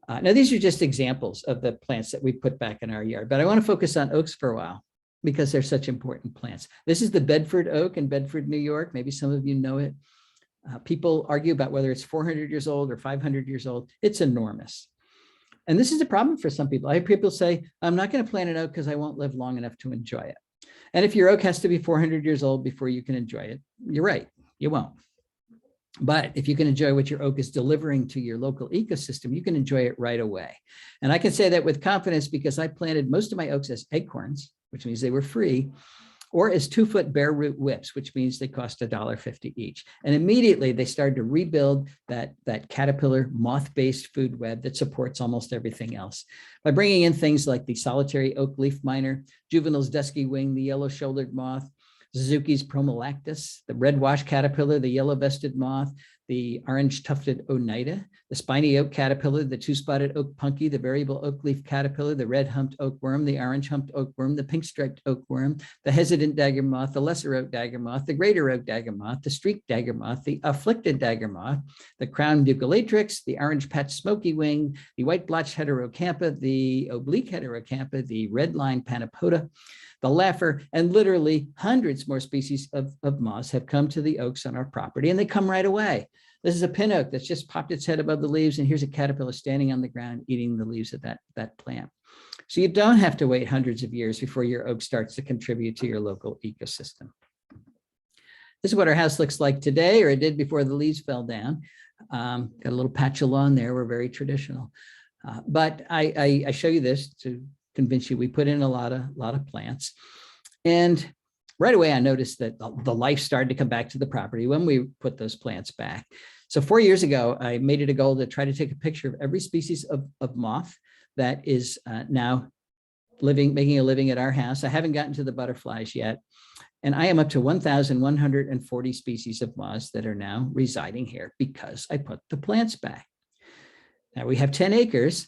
Now, these are just examples of the plants that we put back in our yard, but I want to focus on oaks for a while because they're such important plants. This is the Bedford oak in Bedford, New York. Maybe some of you know it. People argue about whether it's 400 years old or 500 years old. It's enormous. And this is a problem for some people. I have people say, I'm not going to plant an oak because I won't live long enough to enjoy it. And if your oak has to be 400 years old before you can enjoy it, you're right, you won't. But if you can enjoy what your oak is delivering to your local ecosystem, you can enjoy it right away. And I can say that with confidence because I planted most of my oaks as acorns, which means they were free, or as 2-foot bare root whips, which means they cost $1.50 each. And immediately they started to rebuild that caterpillar moth-based food web that supports almost everything else. By bringing in things like the solitary oak leaf miner, Juvenil's dusky wing, the yellow-shouldered moth, Suzuki's promolactus, the red wash caterpillar, the yellow-vested moth, the orange-tufted oneida, the spiny oak caterpillar, the two-spotted oak punky, the variable oak leaf caterpillar, the red-humped oak worm, the orange-humped oak worm, the pink-striped oak worm, the hesitant dagger moth, the lesser oak dagger moth, the greater oak dagger moth, the streaked dagger moth, the afflicted dagger moth, the crowned bucolatrix, the orange-patched smoky wing, the white-blotched heterocampa, the oblique heterocampa, the red-lined panapoda, the laugher, and literally hundreds more species of moths have come to the oaks on our property, and they come right away. This is a pin oak that's just popped its head above the leaves, and here's a caterpillar standing on the ground eating the leaves of that plant. So you don't have to wait hundreds of years before your oak starts to contribute to your local ecosystem. This is what our house looks like today, or it did before the leaves fell down. Got a little patch of lawn there. We're very traditional. But I show you this to convince you we put in a lot of plants. And right away, I noticed that the life started to come back to the property when we put those plants back. So 4 years ago, I made it a goal to try to take a picture of every species of moth that is now making a living at our house. I haven't gotten to the butterflies yet. And I am up to 1,140 species of moths that are now residing here because I put the plants back. Now we have 10 acres,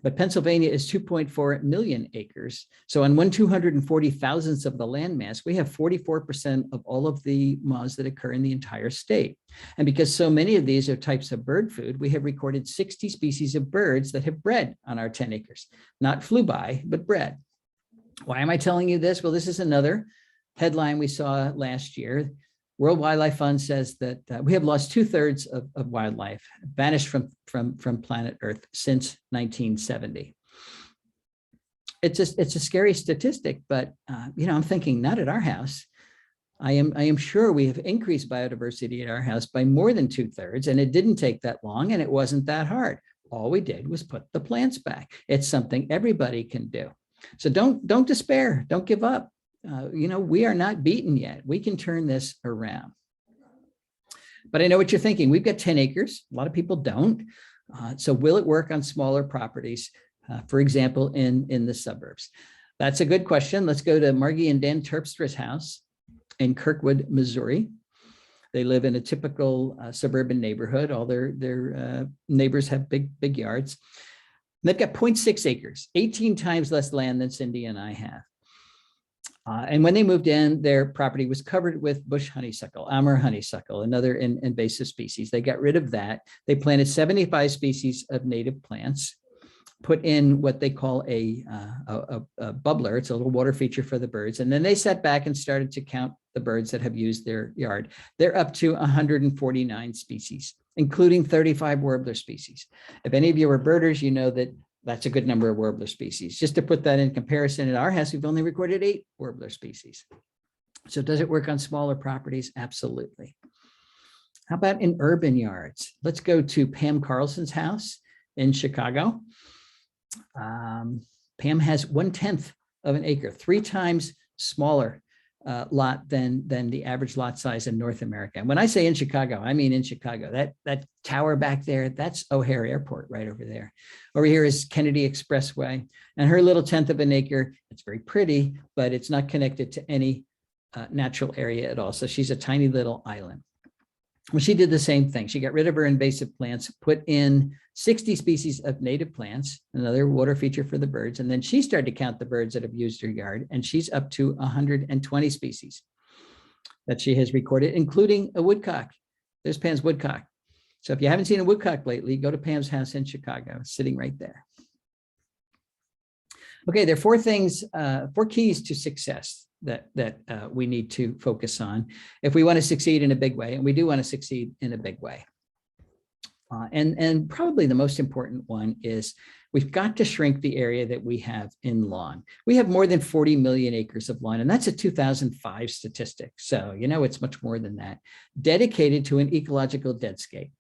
but Pennsylvania is 2.4 million acres. So on 1,240,000th of the landmass, we have 44% of all of the moths that occur in the entire state. And because so many of these are types of bird food, we have recorded 60 species of birds that have bred on our 10 acres, not flew by, but bred. Why am I telling you this? Well, this is another headline we saw last year. World Wildlife Fund says that we have lost 2/3 of wildlife, vanished from planet Earth since 1970. It's a scary statistic, but I'm thinking not at our house. I am sure we have increased biodiversity at our house by more than 2/3, and it didn't take that long, and it wasn't that hard. All we did was put the plants back. It's something everybody can do. So don't despair. Don't give up. We are not beaten yet. We can turn this around. But I know what you're thinking. We've got 10 acres. A lot of people don't. So will it work on smaller properties, for example, in the suburbs? That's a good question. Let's go to Margie and Dan Terpstra's house in Kirkwood, Missouri. They live in a typical suburban neighborhood. All their neighbors have big yards. They've got 0.6 acres, 18 times less land than Cindy and I have. And when they moved in, their property was covered with bush honeysuckle, Amur honeysuckle, another invasive species. They got rid of that. They planted 75 species of native plants, put in what they call a bubbler. It's a little water feature for the birds. And then they sat back and started to count the birds that have used their yard. They're up to 149 species, including 35 warbler species. If any of you are birders, you know that that's a good number of warbler species. Just to put that in comparison, at our house, we've only recorded 8 warbler species. So does it work on smaller properties? Absolutely. How about in urban yards? Let's go to Pam Carlson's house in Chicago. Pam has 1/10 of an acre, 3 times smaller lot than the average lot size in North America. And when I say in Chicago, I mean in Chicago. That tower back there, that's O'Hare Airport right over there. Over here is Kennedy Expressway, and her little 1/10 of an acre. It's very pretty, but it's not connected to any natural area at all. So she's a tiny little island. Well, she did the same thing. She got rid of her invasive plants, put in 60 species of native plants, another water feature for the birds. And then she started to count the birds that have used her yard, and she's up to 120 species that she has recorded, including a woodcock. There's Pam's woodcock. So if you haven't seen a woodcock lately, go to Pam's house in Chicago, sitting right there. Okay, there are 4 keys to success that we need to focus on if we want to succeed in a big way, and we do want to succeed in a big way. And probably the most important one is we've got to shrink the area that we have in lawn. We have more than 40 million acres of lawn, and that's a 2005 statistic. So, you know, it's much more than that, dedicated to an ecological deadscape.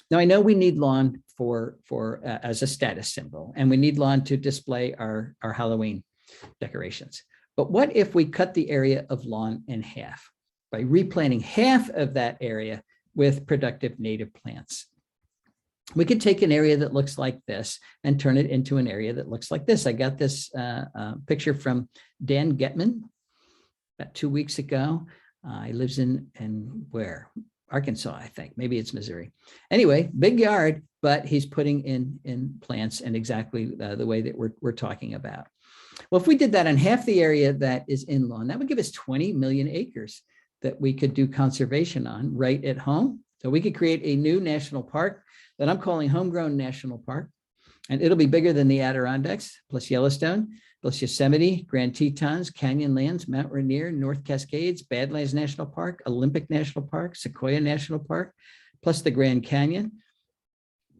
Now, I know we need lawn as a status symbol, and we need lawn to display our Halloween decorations. But what if we cut the area of lawn in half by replanting half of that area with productive native plants? We could take an area that looks like this and turn it into an area that looks like this. I got this picture from Dan Getman about 2 weeks ago. He lives in where? Arkansas, I think. Maybe it's Missouri. Anyway, big yard, but he's putting in plants in exactly the way that we're talking about. Well, if we did that on half the area that is in lawn, that would give us 20 million acres that we could do conservation on right at home. So we could create a new national park that I'm calling Homegrown National Park. And it'll be bigger than the Adirondacks, plus Yellowstone, plus Yosemite, Grand Tetons, Canyonlands, Mount Rainier, North Cascades, Badlands National Park, Olympic National Park, Sequoia National Park, plus the Grand Canyon,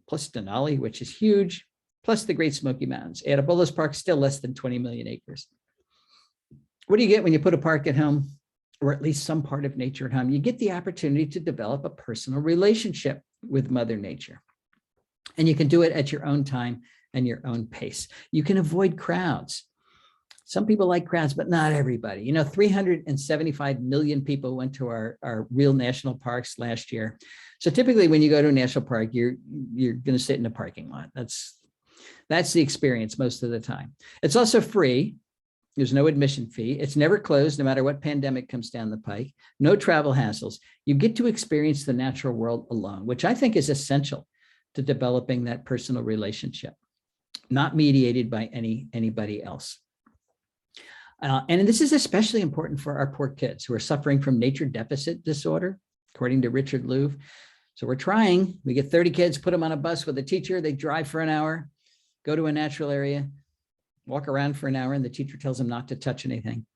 plus Denali, which is huge, plus the Great Smoky Mountains. Add up all those parks, still less than 20 million acres. What do you get when you put a park at home, or at least some part of nature at home? You get the opportunity to develop a personal relationship with Mother Nature. And you can do it at your own time and your own pace. You can avoid crowds. Some people like crowds, but not everybody. You know, 375 million people went to our real national parks last year. So typically when you go to a national park, you're going to sit in a parking lot. That's the experience most of the time. It's also free. There's no admission fee. It's never closed, no matter what pandemic comes down the pike. No travel hassles. You get to experience the natural world alone, which I think is essential to developing that personal relationship, not mediated by anybody else. And this is especially important for our poor kids who are suffering from nature deficit disorder, according to Richard Louv. So we're trying. We get 30 kids, put them on a bus with a teacher. They drive for an hour, go to a natural area, walk around for an hour, and the teacher tells them not to touch anything.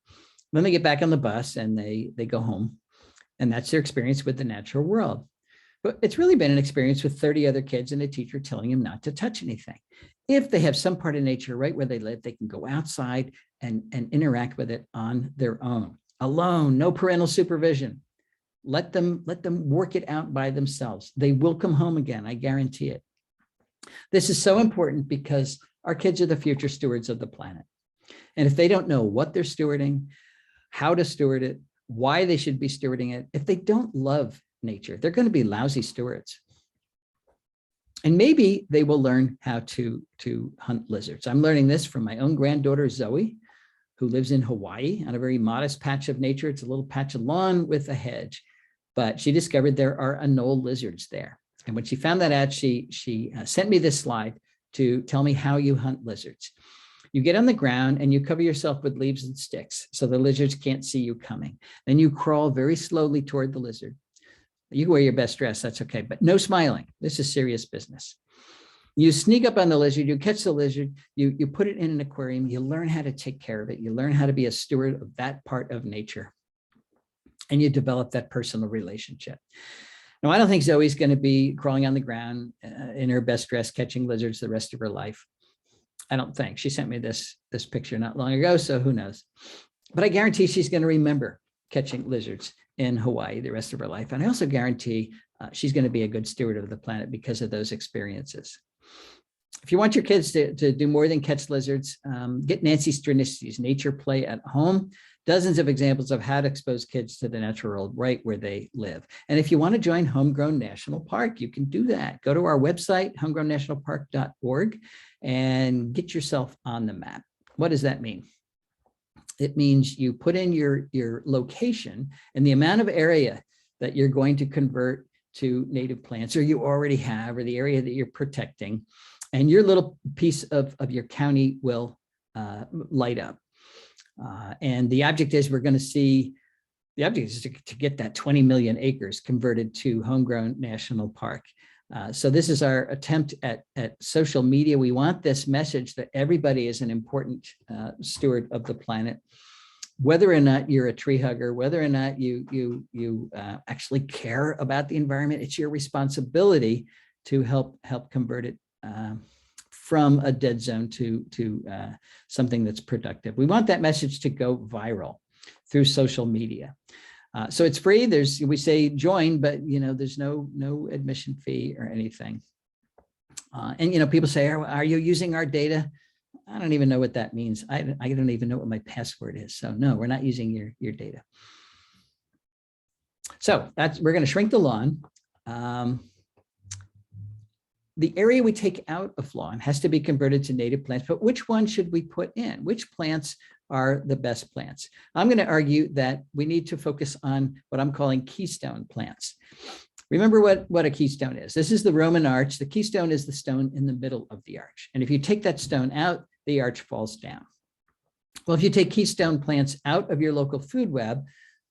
Then they get back on the bus and they go home. And that's their experience with the natural world. But it's really been an experience with 30 other kids and a teacher telling them not to touch anything. If they have some part of nature right where they live, they can go outside and interact with it on their own, alone, no parental supervision. Let them work it out by themselves. They will come home again, I guarantee it. This is so important because our kids are the future stewards of the planet. And if they don't know what they're stewarding, how to steward it, why they should be stewarding it, if they don't love nature, they're going to be lousy stewards. And maybe they will learn how to hunt lizards. I'm learning this from my own granddaughter, Zoe, who lives in Hawaii on a very modest patch of nature. It's a little patch of lawn with a hedge, but she discovered there are anole lizards there. And when she found that out, she sent me this slide to tell me how you hunt lizards. You get on the ground and you cover yourself with leaves and sticks so the lizards can't see you coming. Then you crawl very slowly toward the lizard. You can wear your best dress, that's okay, but no smiling. This is serious business. You sneak up on the lizard, you catch the lizard, you put it in an aquarium, you learn how to take care of it, you learn how to be a steward of that part of nature, and you develop that personal relationship. Now, I don't think Zoe's going to be crawling on the ground in her best dress, catching lizards the rest of her life. I don't think. She sent me this picture not long ago, so who knows? But I guarantee she's going to remember catching lizards in Hawaii the rest of her life. And I also guarantee she's going to be a good steward of the planet because of those experiences. If you want your kids to do more than catch lizards, get Nancy Stranicity's Nature Play at Home. Dozens of examples of how to expose kids to the natural world right where they live. And if you want to join Homegrown National Park, you can do that. Go to our website, homegrownnationalpark.org, and get yourself on the map. What does that mean? It means you put in your location and the amount of area that you're going to convert to native plants, or you already have, or the area that you're protecting, and your little piece of your county will light up. And the object is to get that 20 million acres converted to Homegrown National Park. So this is our attempt at social media. We want this message that everybody is an important steward of the planet. whether or not you're a tree hugger, whether or not you actually care about the environment, it's your responsibility to help convert it from a dead zone to something that's productive. We want that message to go viral through social media. So it's free. We say join, but there's no admission fee or anything. And people say, are you using our data? I don't even know what that means. I don't even know what my password is. So no, we're not using your data. So we're going to shrink the lawn. The area we take out of lawn has to be converted to native plants, but which one should we put in? Which plants are the best plants? I'm going to argue that we need to focus on what I'm calling keystone plants. Remember what a keystone is. This is the Roman arch. The keystone is the stone in the middle of the arch. And if you take that stone out, the arch falls down. Well, if you take keystone plants out of your local food web,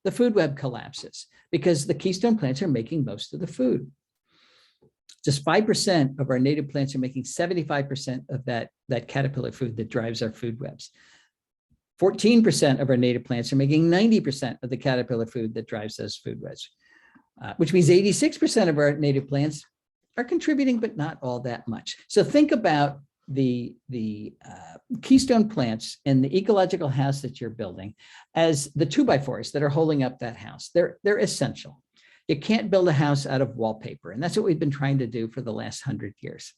the food web collapses because the keystone plants are making most of the food. Just 5% of our native plants are making 75% of that caterpillar food that drives our food webs. 14% of our native plants are making 90% of the caterpillar food that drives those food webs, which means 86% of our native plants are contributing, but not all that much. So think about the keystone plants and the ecological house that you're building as the 2x4s that are holding up that house. They're essential. You can't build a house out of wallpaper. And that's what we've been trying to do for the last 100 years.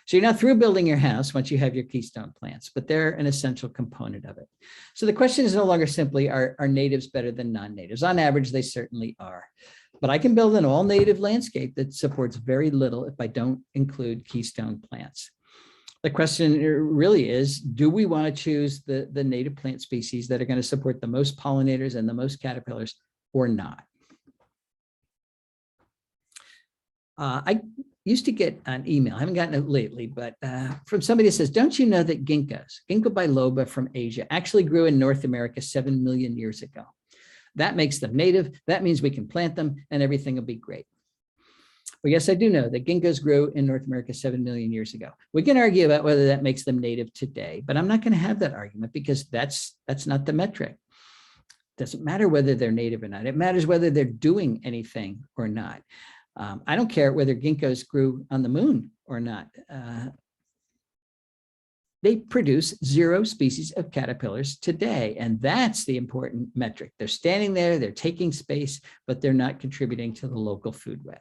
So you're not through building your house once you have your keystone plants, but they're an essential component of it. So the question is no longer simply, are natives better than non-natives? On average, they certainly are. But I can build an all-native landscape that supports very little if I don't include keystone plants. The question really is, do we want to choose the native plant species that are going to support the most pollinators and the most caterpillars or not? I used to get an email, I haven't gotten it lately, but from somebody that says, don't you know that ginkgo biloba from Asia actually grew in North America 7 million years ago? That makes them native. That means we can plant them and everything will be great. Well, yes, I do know that ginkgos grew in North America 7 million years ago. We can argue about whether that makes them native today, but I'm not going to have that argument because that's not the metric. It doesn't matter whether they're native or not. It matters whether they're doing anything or not. I don't care whether ginkgos grew on the moon or not. They produce 0 species of caterpillars today, and that's the important metric. They're standing there, they're taking space, but they're not contributing to the local food web.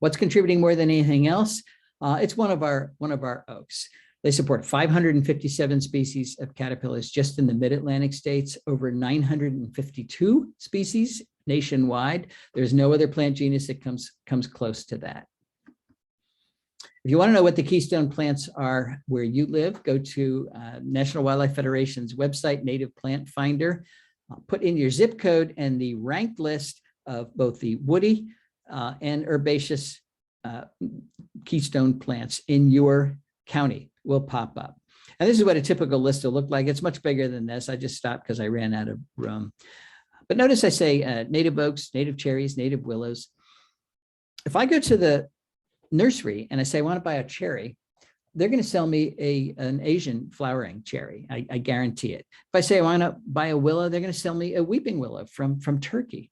What's contributing more than anything else? It's one of our oaks. They support 557 species of caterpillars just in the mid-Atlantic states, over 952 species nationwide. There's no other plant genus that comes close to that. If you want to know what the keystone plants are where you live, go to National Wildlife Federation's website, Native Plant Finder. Put in your zip code and the ranked list of both the woody and herbaceous keystone plants in your county will pop up. And this is what a typical list will look like. It's much bigger than this. I just stopped because I ran out of room. But notice I say native oaks, native cherries, native willows. If I go to the nursery and I say I want to buy a cherry, they're going to sell me an Asian flowering cherry. I guarantee it. If I say I want to buy a willow, they're going to sell me a weeping willow from Turkey.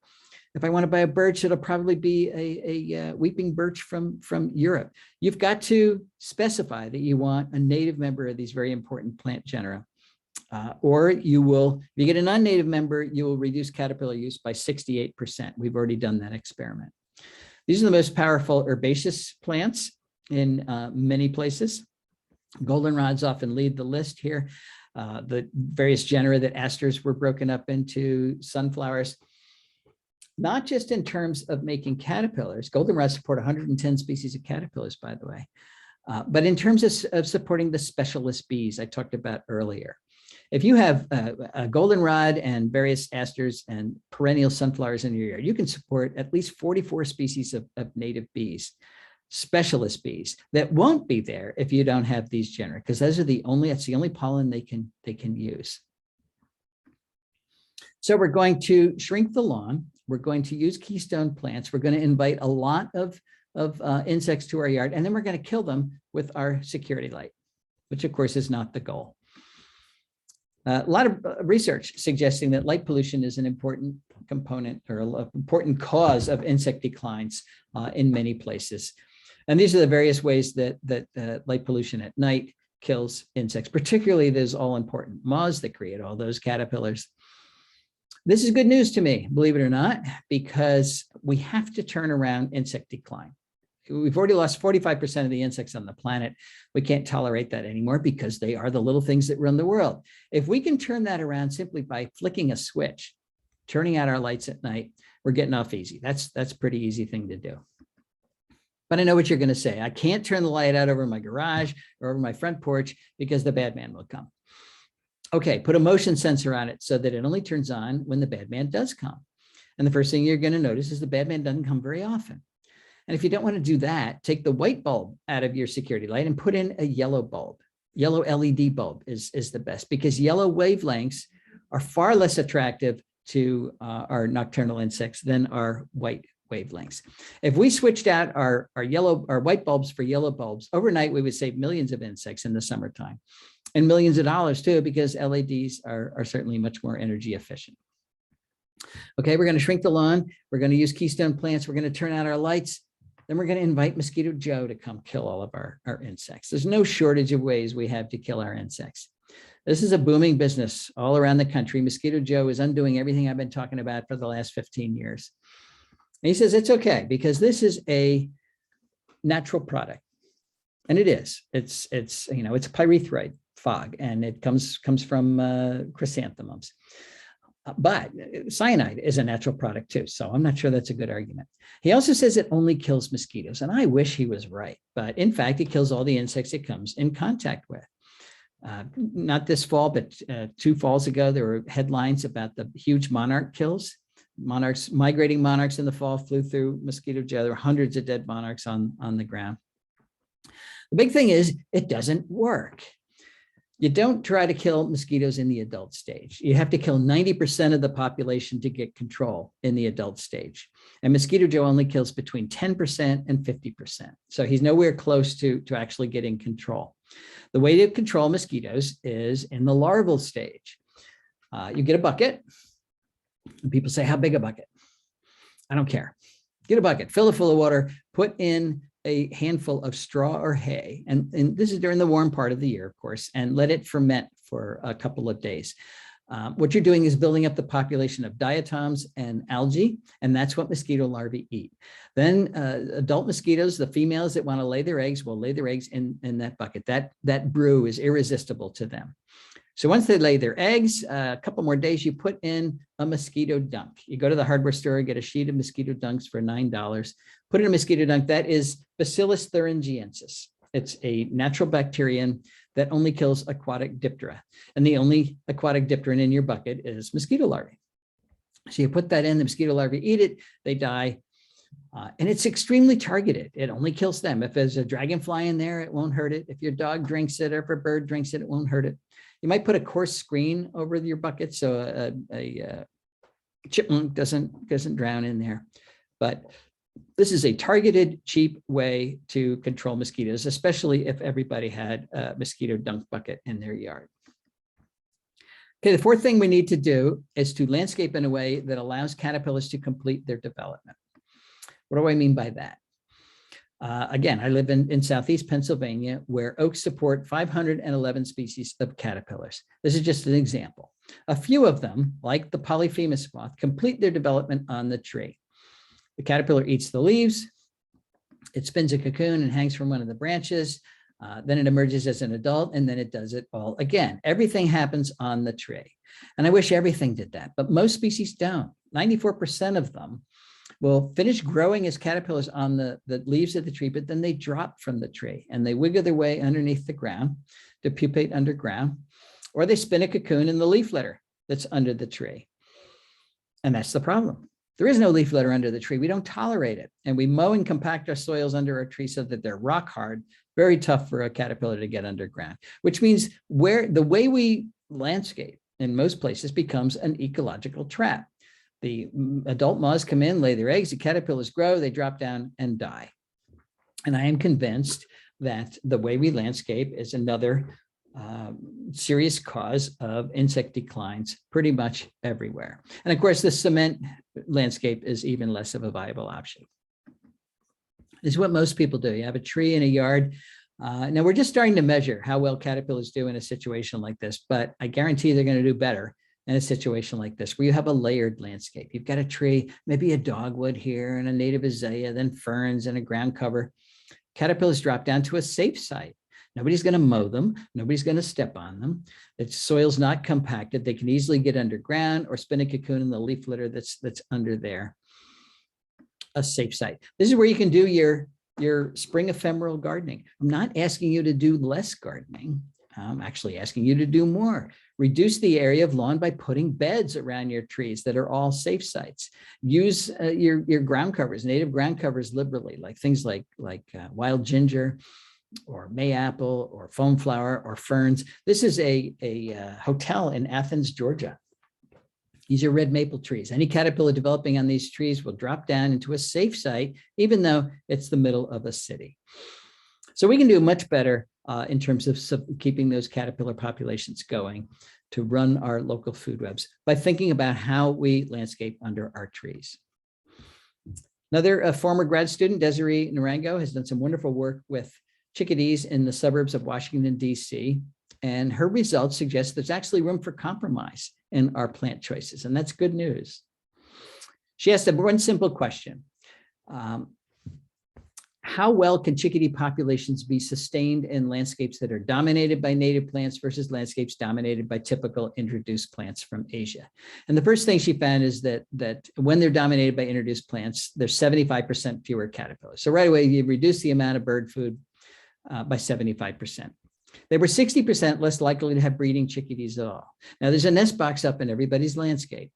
If I want to buy a birch, it'll probably be a weeping birch from Europe. You've got to specify that you want a native member of these very important plant genera. Or you will, if you get a non-native member, you will reduce caterpillar use by 68%. We've already done that experiment. These are the most powerful herbaceous plants in many places. Goldenrods often lead the list here. The various genera that asters were broken up into, sunflowers. Not just in terms of making caterpillars. Goldenrods support 110 species of caterpillars, by the way, but in terms of supporting the specialist bees I talked about earlier. If you have a goldenrod and various asters and perennial sunflowers in your yard, you can support at least 44 species of native bees, specialist bees that won't be there if you don't have these genera, because those are it's the only pollen they can use. So we're going to shrink the lawn. We're going to use keystone plants. We're going to invite a lot of insects to our yard, and then we're going to kill them with our security light, which of course is not the goal. A lot of research suggesting that light pollution is an important component or an important cause of insect declines in many places. And these are the various ways that light pollution at night kills insects, particularly those all important moths that create all those caterpillars. This is good news to me, believe it or not, because we have to turn around insect decline. We've already lost 45% of the insects on the planet. We can't tolerate that anymore because they are the little things that run the world. If we can turn that around simply by flicking a switch, turning out our lights at night, we're getting off easy. That's a pretty easy thing to do. But I know what you're going to say. I can't turn the light out over my garage or over my front porch because the bad man will come. Okay, put a motion sensor on it so that it only turns on when the bad man does come. And the first thing you're going to notice is the bad man doesn't come very often. And if you don't want to do that, take the white bulb out of your security light and put in a yellow bulb. Yellow LED bulb is the best because yellow wavelengths are far less attractive to our nocturnal insects than our white wavelengths. If we switched out our white bulbs for yellow bulbs, overnight we would save millions of insects in the summertime and millions of dollars too, because LEDs are certainly much more energy efficient. Okay, we're going to shrink the lawn. We're going to use keystone plants. We're going to turn out our lights. Then we're going to invite Mosquito Joe to come kill all of our insects. There's no shortage of ways we have to kill our insects. This is a booming business all around the country. Mosquito Joe is undoing everything I've been talking about for the last 15 years. And he says it's okay because this is a natural product. And it is. It's pyrethroid fog, and it comes from chrysanthemums. But cyanide is a natural product too, so I'm not sure that's a good argument. He also says it only kills mosquitoes, and I wish he was right. But in fact, it kills all the insects it comes in contact with. Not this fall, but 2 falls ago, there were headlines about the huge monarch kills. Migrating monarchs in the fall flew through Mosquito Joe. There were hundreds of dead monarchs on the ground. The big thing is it doesn't work. You don't try to kill mosquitoes in the adult stage. You have to kill 90% of the population to get control in the adult stage. And Mosquito Joe only kills between 10% and 50%. So he's nowhere close to actually getting control. The way to control mosquitoes is in the larval stage. You get a bucket. And people say, how big a bucket? I don't care. Get a bucket, fill it full of water, put in a handful of straw or hay, and this is during the warm part of the year, of course, and let it ferment for a couple of days. What you're doing is building up the population of diatoms and algae, and that's what mosquito larvae eat. Then adult mosquitoes, the females that want to lay their eggs, will lay their eggs in that bucket. That brew is irresistible to them. So once they lay their eggs, a couple more days, you put in a mosquito dunk. You go to the hardware store, get a sheet of mosquito dunks for $9. Put in a mosquito dunk. That is Bacillus thuringiensis. It's a natural bacterium that only kills aquatic diptera. And the only aquatic dipteran in your bucket is mosquito larvae. So you put that in, the mosquito larvae eat it, they die. And it's extremely targeted. It only kills them. If there's a dragonfly in there, it won't hurt it. If your dog drinks it or if a bird drinks it, it won't hurt it. You might put a coarse screen over your bucket so a chipmunk doesn't drown in there. But this is a targeted, cheap way to control mosquitoes, especially if everybody had a mosquito dunk bucket in their yard. Okay, the fourth thing we need to do is to landscape in a way that allows caterpillars to complete their development. What do I mean by that? Again, I live in Southeast Pennsylvania, where oaks support 511 species of caterpillars. This is just an example. A few of them, like the Polyphemus moth, complete their development on the tree. The caterpillar eats the leaves, it spins a cocoon and hangs from one of the branches, then it emerges as an adult, and then it does it all again. Everything happens on the tree. And I wish everything did that, but most species don't. 94% of them will finish growing as caterpillars on the leaves of the tree, but then they drop from the tree and they wiggle their way underneath the ground to pupate underground, or they spin a cocoon in the leaf litter that's under the tree. And that's the problem. There is no leaf litter under the tree. We don't tolerate it. And we mow and compact our soils under our trees so that they're rock hard, very tough for a caterpillar to get underground, which means the way we landscape in most places becomes an ecological trap. The adult moths come in, lay their eggs, the caterpillars grow, they drop down and die. And I am convinced that the way we landscape is another serious cause of insect declines pretty much everywhere. And of course, the cement landscape is even less of a viable option. This is what most people do. You have a tree in a yard. Now we're just starting to measure how well caterpillars do in a situation like this, but I guarantee they're going to do better in a situation like this, where you have a layered landscape. You've got a tree, maybe a dogwood here and a native azalea, then ferns and a ground cover. Caterpillars drop down to a safe site. Nobody's going to mow them. Nobody's going to step on them. The soil's not compacted. They can easily get underground or spin a cocoon in the leaf litter that's under there. A safe site. This is where you can do your spring ephemeral gardening. I'm not asking you to do less gardening. I'm actually asking you to do more. Reduce the area of lawn by putting beds around your trees that are all safe sites. Use your ground covers, native ground covers liberally, like things like wild ginger or mayapple or foam flower or ferns. This is a hotel in Athens, Georgia. These are red maple trees. Any caterpillar developing on these trees will drop down into a safe site, even though it's the middle of a city. So we can do much better in terms of keeping those caterpillar populations going to run our local food webs by thinking about how we landscape under our trees. Another former grad student, Desiree Narango, has done some wonderful work with chickadees in the suburbs of Washington, D.C., and her results suggest there's actually room for compromise in our plant choices, and that's good news. She asked one simple question. How well can chickadee populations be sustained in landscapes that are dominated by native plants versus landscapes dominated by typical introduced plants from Asia? And the first thing she found is that when they're dominated by introduced plants, there's 75% fewer caterpillars. So right away, you reduce the amount of bird food by 75%. They were 60% less likely to have breeding chickadees at all. Now, there's a nest box up in everybody's landscape,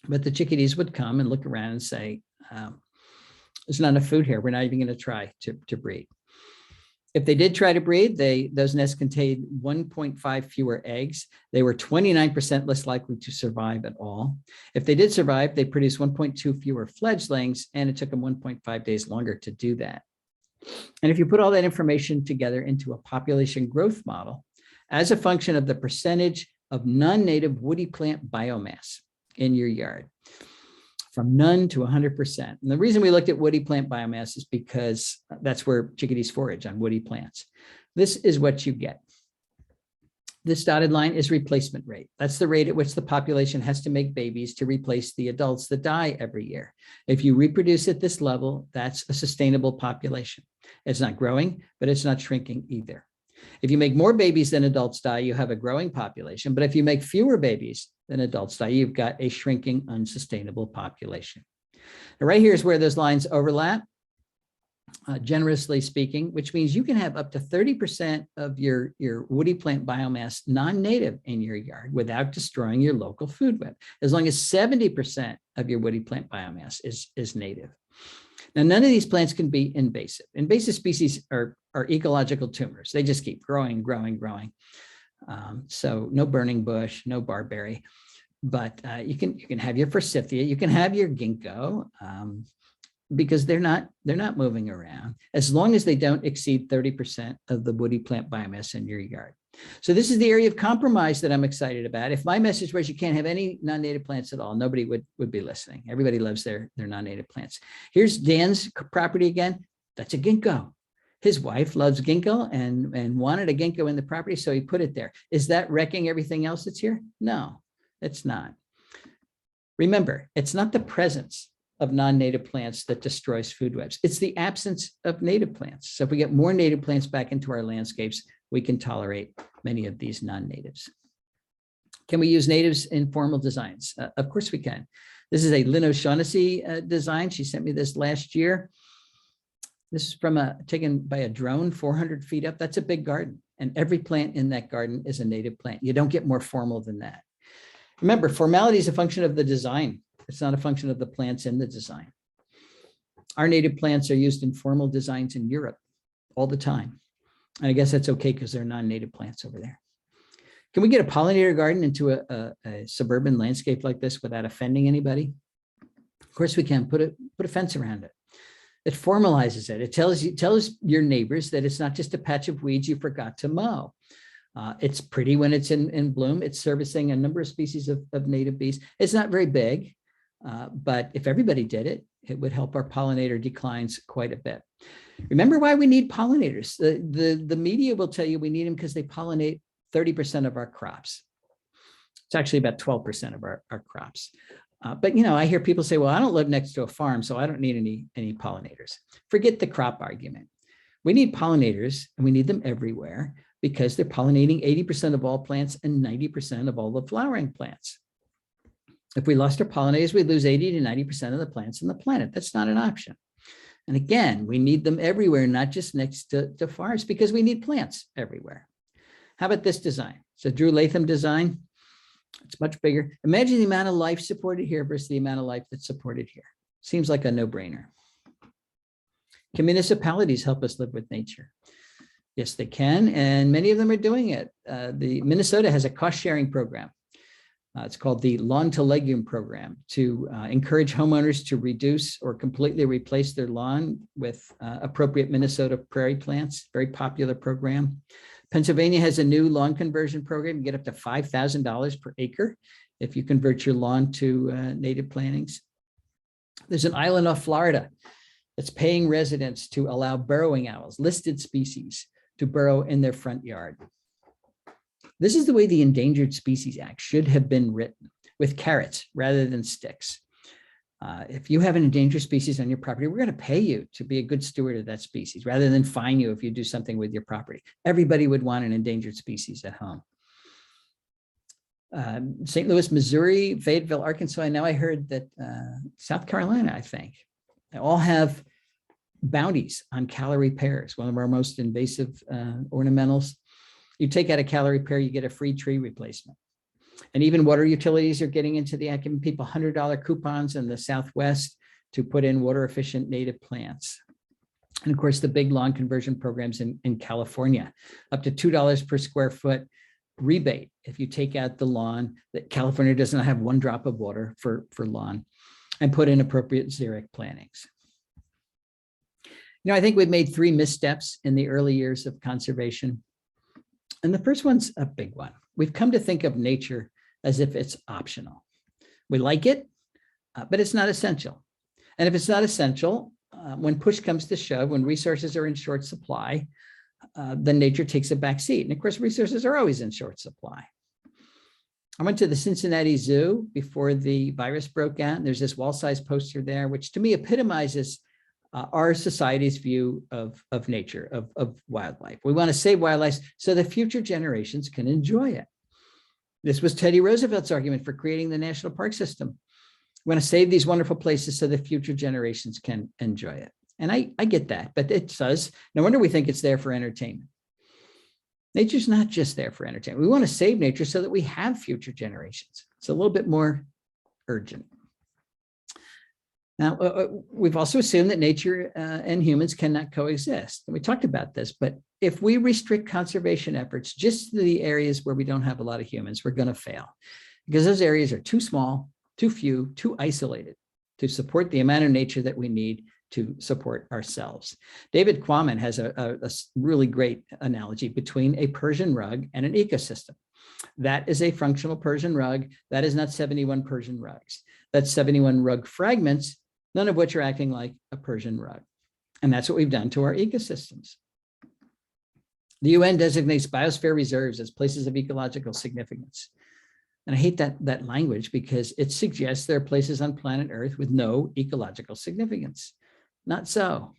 but the chickadees would come and look around and say, there's not enough food here. We're not even going to try to breed. If they did try to breed, those nests contained 1.5 fewer eggs. They were 29% less likely to survive at all. If they did survive, they produced 1.2 fewer fledglings, and it took them 1.5 days longer to do that. And if you put all that information together into a population growth model as a function of the percentage of non-native woody plant biomass in your yard, from none to 100%. And the reason we looked at woody plant biomass is because that's where chickadees forage, on woody plants. This is what you get. This dotted line is replacement rate. That's the rate at which the population has to make babies to replace the adults that die every year. If you reproduce at this level, that's a sustainable population. It's not growing, but it's not shrinking either. If you make more babies than adults die, you have a growing population. But if you make fewer babies than adults die, you've got a shrinking, unsustainable population. Now, right here is where those lines overlap, generously speaking, which means you can have up to 30% of your woody plant biomass non-native in your yard without destroying your local food web, as long as 70% of your woody plant biomass is native. Now, none of these plants can be invasive. Invasive species are ecological tumors. They just keep growing, growing, growing. So no burning bush, no barberry, but you can have your forsythia, you can have your ginkgo, because they're not moving around, as long as they don't exceed 30% of the woody plant biomass in your yard. So this is the area of compromise that I'm excited about. If my message was you can't have any non-native plants at all, nobody would be listening. Everybody loves their non-native plants. Here's Dan's property again. That's a ginkgo. His wife loves ginkgo and wanted a ginkgo in the property, so he put it there. Is that wrecking everything else that's here? No, it's not. Remember, it's not the presence of non-native plants that destroys food webs. It's the absence of native plants. So if we get more native plants back into our landscapes, we can tolerate many of these non-natives. Can we use natives in formal designs? Of course we can. This is a Lynn O'Shaughnessy design. She sent me this last year. This is from taken by a drone 400 feet up. That's a big garden. And every plant in that garden is a native plant. You don't get more formal than that. Remember, formality is a function of the design. It's not a function of the plants in the design. Our native plants are used in formal designs in Europe all the time. And I guess that's okay because they're non-native plants over there. Can we get a pollinator garden into a suburban landscape like this without offending anybody? Of course we can. Put a fence around it. It formalizes it. It tells your neighbors that it's not just a patch of weeds you forgot to mow. It's pretty when it's in bloom. It's servicing a number of species of native bees. It's not very big, but if everybody did it, it would help our pollinator declines quite a bit. Remember why we need pollinators. The media will tell you we need them because they pollinate 30% of our crops. It's actually about 12% of our crops. But I hear people say, well, I don't live next to a farm, so I don't need any pollinators. Forget the crop argument. We need pollinators, and we need them everywhere because they're pollinating 80% of all plants and 90% of all the flowering plants. If we lost our pollinators, we'd lose 80 to 90% of the plants on the planet. That's not an option. And again, we need them everywhere, not just next to forests, because we need plants everywhere. How about this design? So Drew Latham design. It's much bigger. Imagine the amount of life supported here versus the amount of life that's supported here. Seems like a no-brainer. Can municipalities help us live with nature? Yes, they can, and many of them are doing it. The Minnesota has a cost-sharing program. It's called the Lawn to Legume program to encourage homeowners to reduce or completely replace their lawn with appropriate Minnesota prairie plants. Very popular program. Pennsylvania has a new lawn conversion program. You get up to $5,000 per acre if you convert your lawn to native plantings. There's an island off Florida that's paying residents to allow burrowing owls, listed species, to burrow in their front yard. This is the way the Endangered Species Act should have been written, with carrots rather than sticks. If you have an endangered species on your property, we're going to pay you to be a good steward of that species rather than fine you if you do something with your property. Everybody would want an endangered species at home. St. Louis, Missouri, Fayetteville, Arkansas, and now I heard that South Carolina, I think, they all have bounties on calorie pears, one of our most invasive ornamentals. You take out a calorie pear, you get a free tree replacement. And even water utilities are getting into the act, giving people $100 coupons in the Southwest to put in water efficient native plants. And of course, the big lawn conversion programs in California, up to $2 per square foot rebate if you take out the lawn that California does not have one drop of water for lawn, and put in appropriate xeric plantings. I think we've made 3 missteps in the early years of conservation. And the first one's a big one. We've come to think of nature as if it's optional. We like it, but it's not essential. And if it's not essential, when push comes to shove, when resources are in short supply, then nature takes a back seat. And of course, resources are always in short supply. I went to the Cincinnati Zoo before the virus broke out, and there's this wall-sized poster there, which to me epitomizes our society's view of nature, of wildlife. We want to save wildlife so that future generations can enjoy it. This was Teddy Roosevelt's argument for creating the national park system. We want to save these wonderful places so that future generations can enjoy it. And I get that, but it does. No wonder we think it's there for entertainment. Nature's not just there for entertainment. We want to save nature so that we have future generations. It's a little bit more urgent. Now, we've also assumed that nature and humans cannot coexist. And we talked about this, but if we restrict conservation efforts just to the areas where we don't have a lot of humans, we're going to fail because those areas are too small, too few, too isolated to support the amount of nature that we need to support ourselves. David Quammen has a really great analogy between a Persian rug and an ecosystem. That is a functional Persian rug. That is not 71 Persian rugs. That's 71 rug fragments, none of which are acting like a Persian rug. And that's what we've done to our ecosystems. The UN designates biosphere reserves as places of ecological significance. And I hate that language because it suggests there are places on planet Earth with no ecological significance. Not so.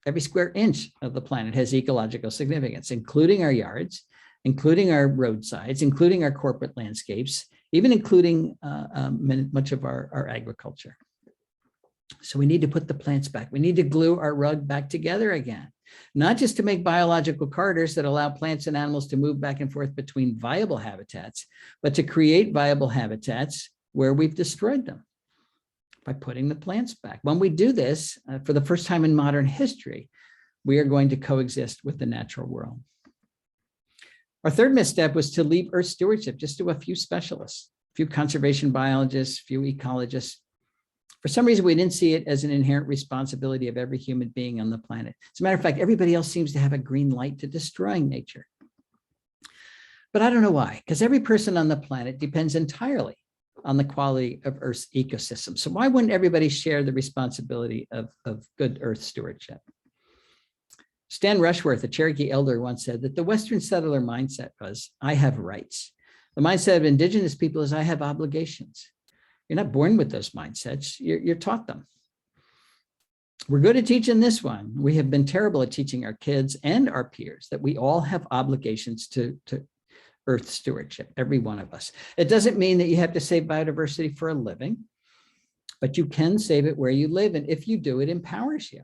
Every square inch of the planet has ecological significance, including our yards, including our roadsides, including our corporate landscapes, even including much of our agriculture. So we need to put the plants back. We need to glue our rug back together again, not just to make biological corridors that allow plants and animals to move back and forth between viable habitats, but to create viable habitats where we've destroyed them by putting the plants back. When we do this, for the first time in modern history, we are going to coexist with the natural world. Our third misstep was to leave Earth stewardship just to a few specialists, a few conservation biologists, a few ecologists. For some reason, we didn't see it as an inherent responsibility of every human being on the planet. As a matter of fact, everybody else seems to have a green light to destroying nature. But I don't know why, because every person on the planet depends entirely on the quality of Earth's ecosystem. So why wouldn't everybody share the responsibility of good Earth stewardship? Stan Rushworth, a Cherokee elder, once said that the Western settler mindset was, I have rights. The mindset of indigenous people is, I have obligations. You're not born with those mindsets, you're taught them. We're good at teaching this one. We have been terrible at teaching our kids and our peers that we all have obligations to Earth stewardship, every one of us. It doesn't mean that you have to save biodiversity for a living, but you can save it where you live. And if you do, it empowers you.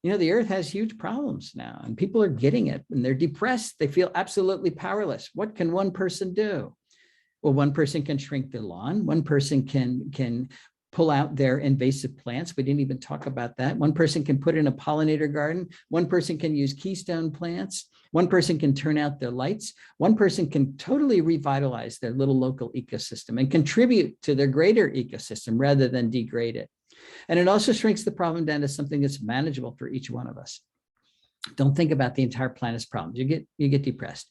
You know, the Earth has huge problems now, and people are getting it, and they're depressed. They feel absolutely powerless. What can one person do? Well, one person can shrink their lawn. One person can pull out their invasive plants. We didn't even talk about that. One person can put in a pollinator garden. One person can use keystone plants. One person can turn out their lights. One person can totally revitalize their little local ecosystem and contribute to their greater ecosystem rather than degrade it. And it also shrinks the problem down to something that's manageable for each one of us. Don't think about the entire planet's problems. You get depressed.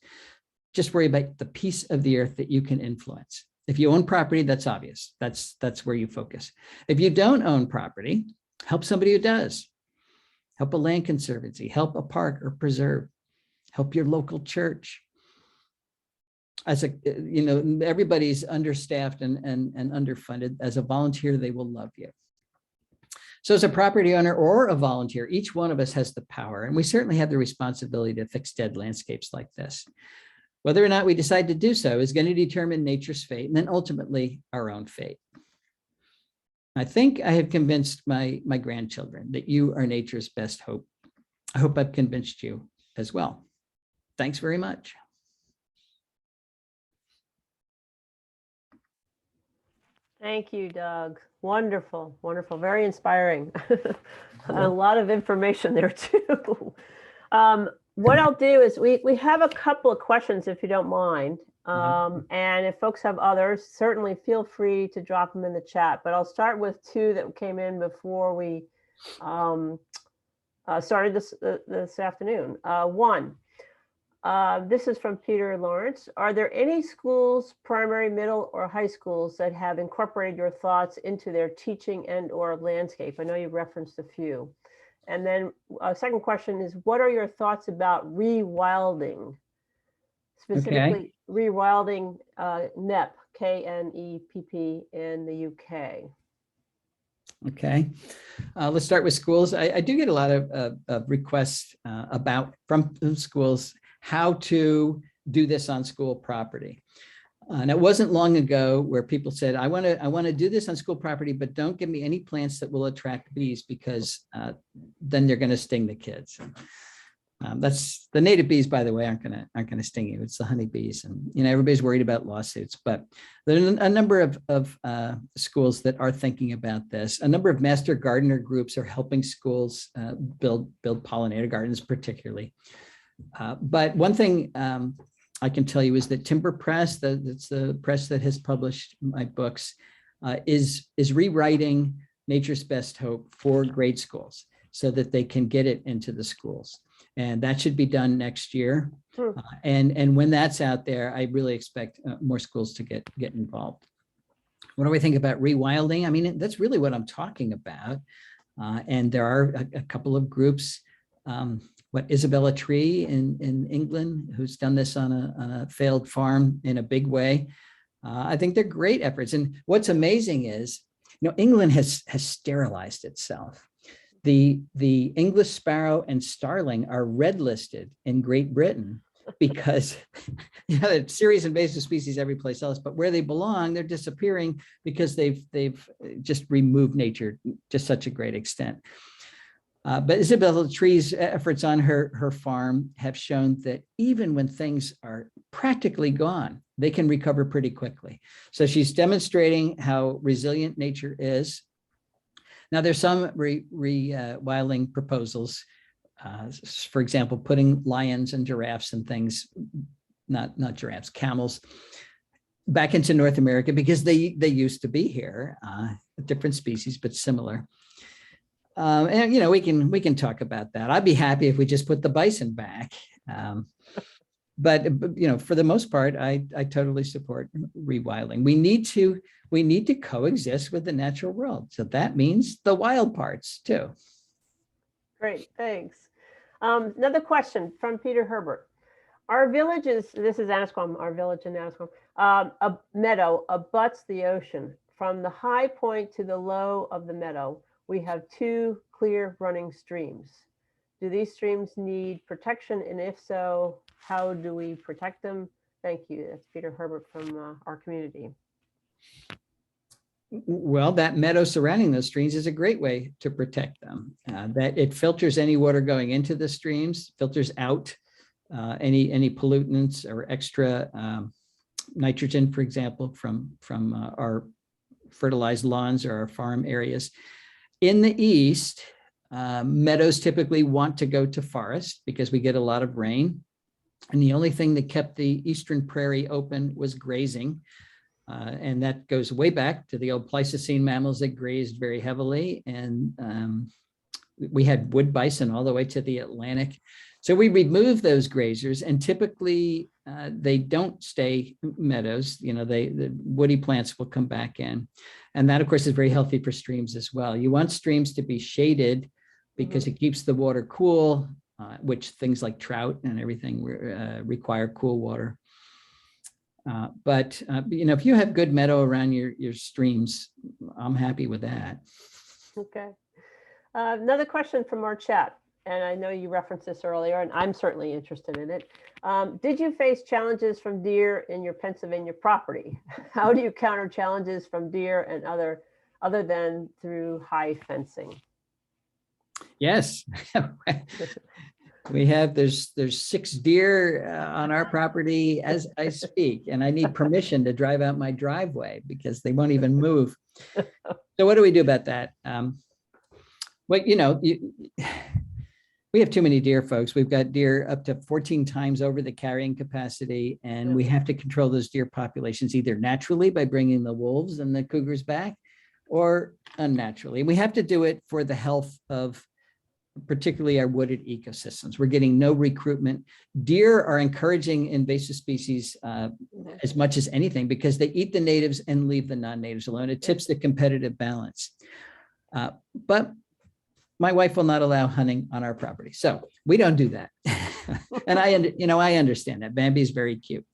Just worry about the piece of the Earth that you can influence. If you own property, that's obvious. That's where you focus. If you don't own property, help somebody who does. Help a land conservancy, help a park or preserve, help your local church. As a, you know, everybody's understaffed and underfunded. As a volunteer, they will love you. So as a property owner or a volunteer, each one of us has the power, and we certainly have the responsibility to fix dead landscapes like this. Whether or not we decide to do so is going to determine nature's fate and then ultimately our own fate. I think I have convinced my grandchildren that you are nature's best hope. I hope I've convinced you as well. Thanks very much. Thank you, Doug. Wonderful, wonderful, very inspiring. A lot of information there too. What I'll do is we have a couple of questions, if you don't mind. And if folks have others, certainly feel free to drop them in the chat. But I'll start with two that came in before we started this afternoon. One, this is from Peter Lawrence. Are there any schools, primary, middle, or high schools that have incorporated your thoughts into their teaching and or landscape? I know you referenced a few. And then a second question is, what are your thoughts about rewilding? Specifically, rewilding NEP, KNEPP in the UK. Okay, let's start with schools. I do get a lot of requests from schools how to do this on school property. And it wasn't long ago where people said, I want to do this on school property, but don't give me any plants that will attract bees because then they're going to sting the kids. That's the native bees, by the way, aren't going to sting you. It's the honeybees, and you know everybody's worried about lawsuits. But there are a number of schools that are thinking about this. A number of master gardener groups are helping schools build pollinator gardens, particularly. But one thing I can tell you is that Timber Press, that's the press that has published my books, is rewriting Nature's Best Hope for grade schools so that they can get it into the schools. And that should be done next year. And when that's out there, I really expect more schools to get involved. What do we think about rewilding? I mean, that's really what I'm talking about. And there are a couple of groups, Isabella Tree in England, who's done this on a failed farm in a big way. I think they're great efforts. And what's amazing is, you know, England has sterilized itself. The English sparrow and starling are red listed in Great Britain because you know, it's serious invasive species every place else, but where they belong, they're disappearing because they've just removed nature to such a great extent. But Isabella Tree's efforts on her farm have shown that even when things are practically gone, they can recover pretty quickly. So she's demonstrating how resilient nature is. Now, there's some rewilding proposals, for example, putting lions and giraffes and things, not giraffes, camels, back into North America because they used to be here, different species, but similar. And you know, we can talk about that. I'd be happy if we just put the bison back. For the most part, I totally support rewilding. We need to coexist with the natural world. So that means the wild parts too. Great, thanks. Another question from Peter Herbert. Our villages, this is Annisquam, our village in Annisquam, a meadow abuts the ocean. From the high point to the low of the meadow, we have two clear running streams. Do these streams need protection? And if so, how do we protect them? Thank you. That's Peter Herbert from our community. Well, that meadow surrounding those streams is a great way to protect them. That it filters any water going into the streams, filters out any pollutants or extra nitrogen, for example, from our fertilized lawns or our farm areas. In the east, meadows typically want to go to forest because we get a lot of rain. And the only thing that kept the eastern prairie open was grazing. And that goes way back to the old Pleistocene mammals that grazed very heavily. And we had wood bison all the way to the Atlantic. So we remove those grazers, and typically they don't stay meadows. The woody plants will come back in. And that, of course, is very healthy for streams as well. You want streams to be shaded because it keeps the water cool, which things like trout and everything require cool water. But if you have good meadow around your streams, I'm happy with that. Okay. Another question from our chat, and I know you referenced this earlier, and I'm certainly interested in it. Did you face challenges from deer in your Pennsylvania property? How do you counter challenges from deer and other than through high fencing? Yes. There's 6 deer on our property as I speak, and I need permission to drive out my driveway because they won't even move. So what do we do about that? We have too many deer, folks. We've got deer up to 14 times over the carrying capacity, and we have to control those deer populations either naturally by bringing the wolves and the cougars back, or unnaturally. We have to do it for the health of particularly our wooded ecosystems. We're getting no recruitment. Deer are encouraging invasive species as much as anything because they eat the natives and leave the non-natives alone. It tips the competitive balance. But my wife will not allow hunting on our property, so we don't do that. And I understand that. Bambi's very cute.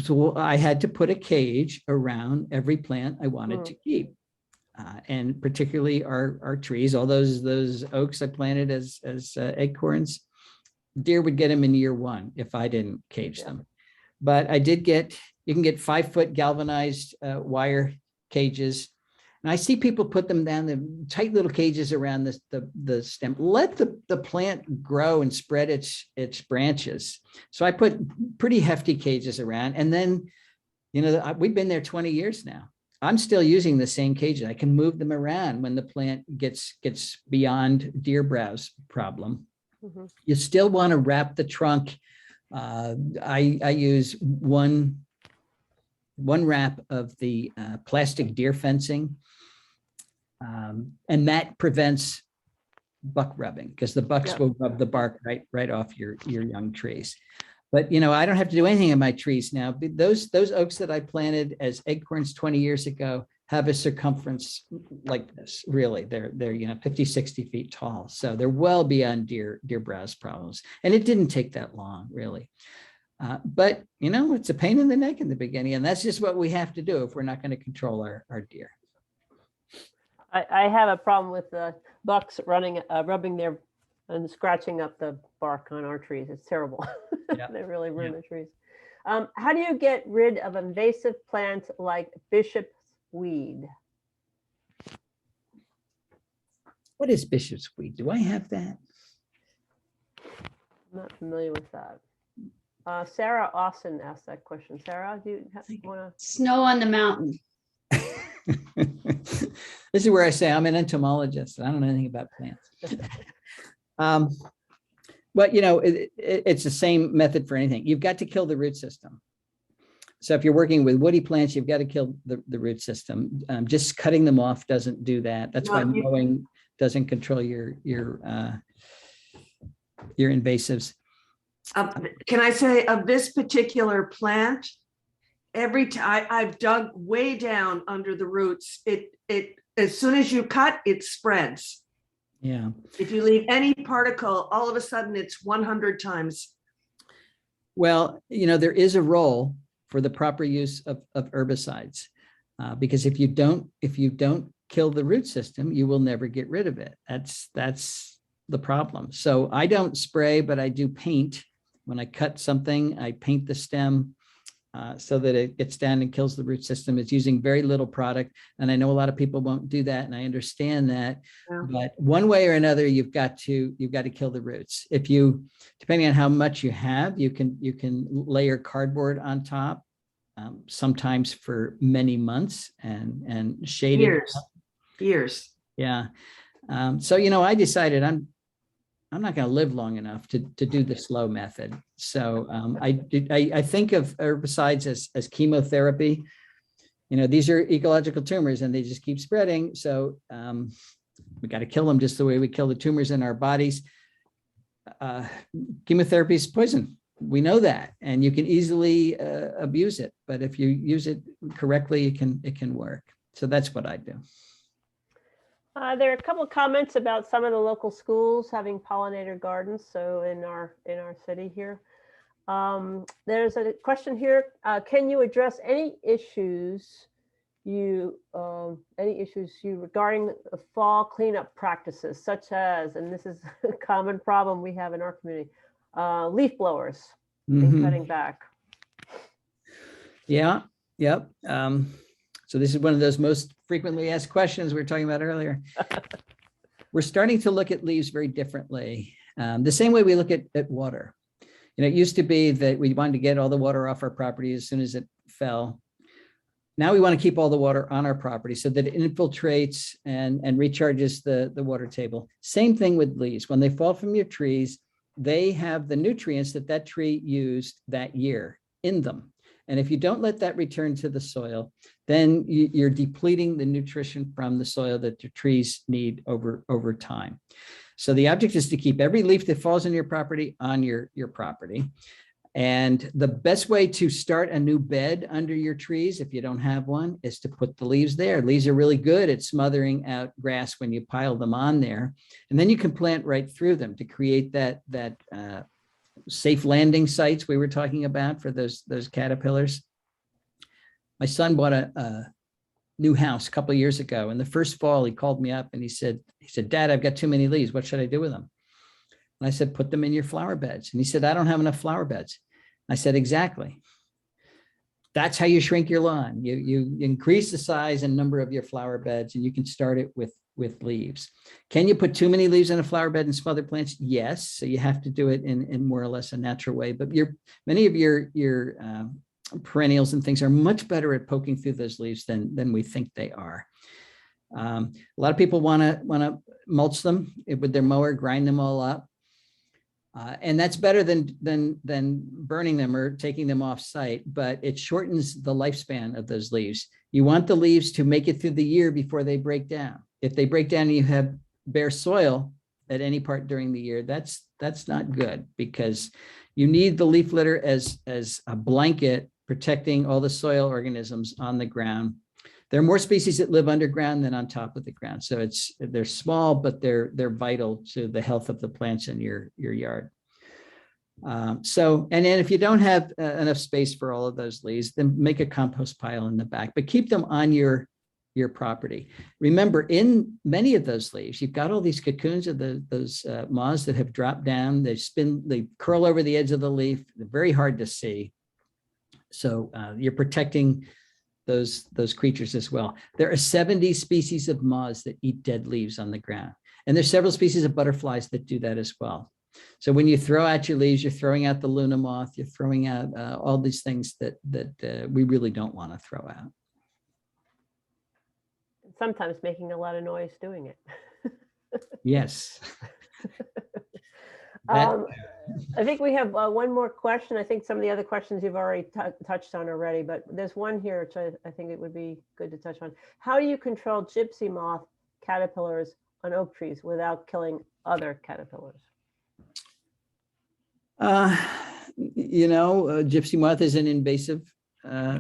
So I had to put a cage around every plant I wanted to keep. And particularly our trees, all those oaks I planted as acorns, deer would get them in year 1 if I didn't cage them. But I did you can get 5-foot galvanized wire cages. And I see people put them down the tight little cages around the stem. Let the plant grow and spread its branches. So I put pretty hefty cages around. And then, we've been there 20 years now. I'm still using the same cages. I can move them around when the plant gets beyond deer browse problem. You still want to wrap the trunk. I use one wrap of the plastic deer fencing, and that prevents buck rubbing because the bucks will rub the bark right off your young trees. But I don't have to do anything in my trees now. Those oaks that I planted as acorns 20 years ago have a circumference like this. Really, they're 50, 60 feet tall. So they're well beyond deer browse problems. And it didn't take that long, really. But it's a pain in the neck in the beginning, and that's just what we have to do if we're not going to control our deer. I have a problem with the bucks rubbing their and scratching up the bark on our trees. It's terrible. They really ruin the trees. How do you get rid of invasive plants like bishop's weed? What is bishop's weed? Do I have that? I'm not familiar with that. Sarah Austin asked that question. Sarah, do you want to? Snow on the mountain. This is where I say I'm an entomologist. I don't know anything about plants. But it's the same method for anything. You've got to kill the root system. So if you're working with woody plants, you've got to kill the root system. Just cutting them off doesn't do that. That's why mowing doesn't control your invasives. Can I say of this particular plant? Every time I've dug way down under the roots, it as soon as you cut, it spreads. Yeah. If you leave any particle, all of a sudden it's 100 times. Well, there is a role for the proper use of herbicides, because if you don't kill the root system, you will never get rid of it. That's the problem. So I don't spray, but I do paint. When I cut something, I paint the stem so that it gets down and kills the root system. It's using very little product. And I know a lot of people won't do that, and I understand that. Yeah. But one way or another, you've got to kill the roots. If you, depending on how much you have, you can layer cardboard on top, sometimes for many months, and shade it. Years. Yeah. So, I decided I'm not going to live long enough to do the slow method. So I think of herbicides as chemotherapy. These are ecological tumors and they just keep spreading. So we got to kill them just the way we kill the tumors in our bodies. Chemotherapy is poison. We know that, and you can easily abuse it. But if you use it correctly, it can work. So that's what I do. There are a couple of comments about some of the local schools having pollinator gardens. So in our city here, there's a question here. Can you address any issues regarding fall cleanup practices, such as, and this is a common problem we have in our community, leaf blowers and cutting back? Yeah. Yep. So this is one of those most frequently asked questions we were talking about earlier. We're starting to look at leaves very differently. The same way we look at water. It used to be that we wanted to get all the water off our property as soon as it fell. Now we want to keep all the water on our property so that it infiltrates and recharges the water table. Same thing with leaves. When they fall from your trees, they have the nutrients that tree used that year in them. And if you don't let that return to the soil, then you're depleting the nutrition from the soil that your trees need over time. So the object is to keep every leaf that falls on your property on your property. And the best way to start a new bed under your trees, if you don't have one, is to put the leaves there. Leaves are really good at smothering out grass when you pile them on there. And then you can plant right through them to create that safe landing sites we were talking about for those caterpillars. My son bought a new house a couple of years ago, and the first fall he called me up and he said, "Dad, I've got too many leaves. What should I do with them?" And I said, "Put them in your flower beds." And he said, "I don't have enough flower beds." I said, "Exactly. That's how you shrink your lawn. You increase the size and number of your flower beds, and you can start it with leaves." Can you put too many leaves in a flower bed and smother plants? Yes. So you have to do it in more or less a natural way. But many of your perennials and things are much better at poking through those leaves than we think they are. A lot of people want to mulch them with their mower, grind them all up. And that's better than burning them or taking them off site, but it shortens the lifespan of those leaves. You want the leaves to make it through the year before they break down. If they break down and you have bare soil at any part during the year, that's not good, because you need the leaf litter as a blanket protecting all the soil organisms on the ground. There are more species that live underground than on top of the ground. So they're small, but they're vital to the health of the plants in your yard. And then if you don't have enough space for all of those leaves, then make a compost pile in the back, but keep them on your property. Remember, in many of those leaves, you've got all these cocoons of those moths that have dropped down. They curl over the edge of the leaf. They're very hard to see. So you're protecting those creatures as well. There are 70 species of moths that eat dead leaves on the ground. And there's several species of butterflies that do that as well. So when you throw out your leaves, you're throwing out the Luna moth, you're throwing out all these things that we really don't want to throw out. Sometimes making a lot of noise doing it. Yes. I think we have one more question. I think some of the other questions you've already touched on already, but there's one here which I think it would be good to touch on. How do you control gypsy moth caterpillars on oak trees without killing other caterpillars? Gypsy moth is an invasive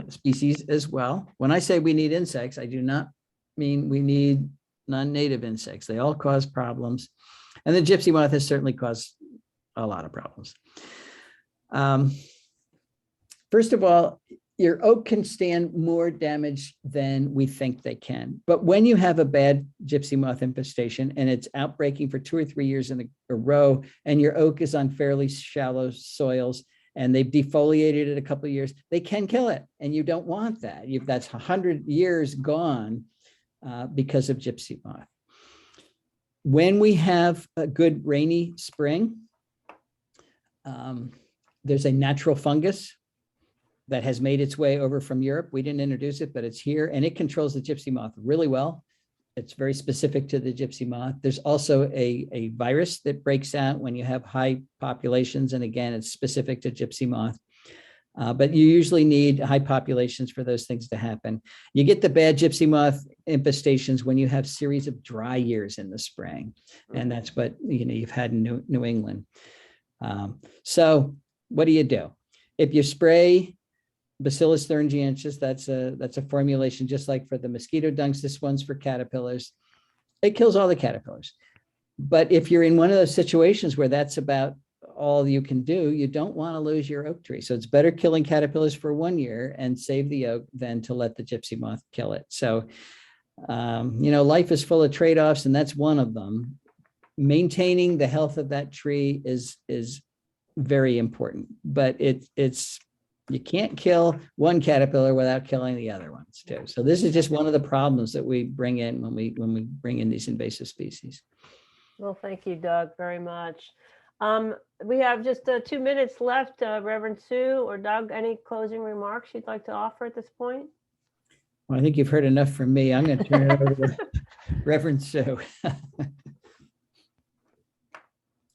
species as well. When I say we need insects, I do not mean we need non-native insects. They all cause problems. And the gypsy moth has certainly caused a lot of problems. First of all, your oak can stand more damage than we think they can. But when you have a bad gypsy moth infestation and it's outbreaking for 2 or 3 years in a row, and your oak is on fairly shallow soils and they've defoliated it a couple of years, they can kill it. And you don't want that. That's 100 years gone because of gypsy moth. When we have a good rainy spring, there's a natural fungus that has made its way over from Europe. We didn't introduce it, but it's here, and it controls the gypsy moth really well. It's very specific to the gypsy moth. There's also a virus that breaks out when you have high populations, and again, it's specific to gypsy moth. But you usually need high populations for those things to happen. You get the bad gypsy moth infestations when you have series of dry years in the spring, and that's what you've had in New England. So what do? If you spray Bacillus thuringiensis, that's a formulation just like for the mosquito dunks. This one's for caterpillars. It kills all the caterpillars. But if you're in one of those situations where that's about all you can do, you don't want to lose your oak tree. So it's better killing caterpillars for 1 year and save the oak than to let the gypsy moth kill it. So, life is full of trade-offs, and that's one of them. Maintaining the health of that tree is very important, but you can't kill one caterpillar without killing the other ones too. So this is just one of the problems that we bring in when we bring in these invasive species. Well, thank you, Doug, very much. We have just 2 minutes left. Reverend Sue or Doug, any closing remarks you'd like to offer at this point? Well, I think you've heard enough from me. I'm going to turn it over to Reverend Sue.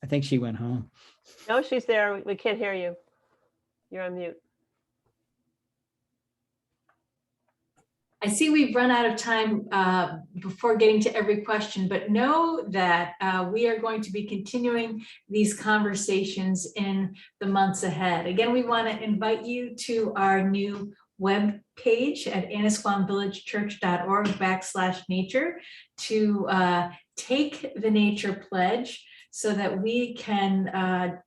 I think she went home. No, she's there. We can't hear you. You're on mute. I see we've run out of time before getting to every question, but know that we are going to be continuing these conversations in the months ahead. Again, we want to invite you to our new web page at annisquamvillagechurch.org/nature to take the nature pledge so that we can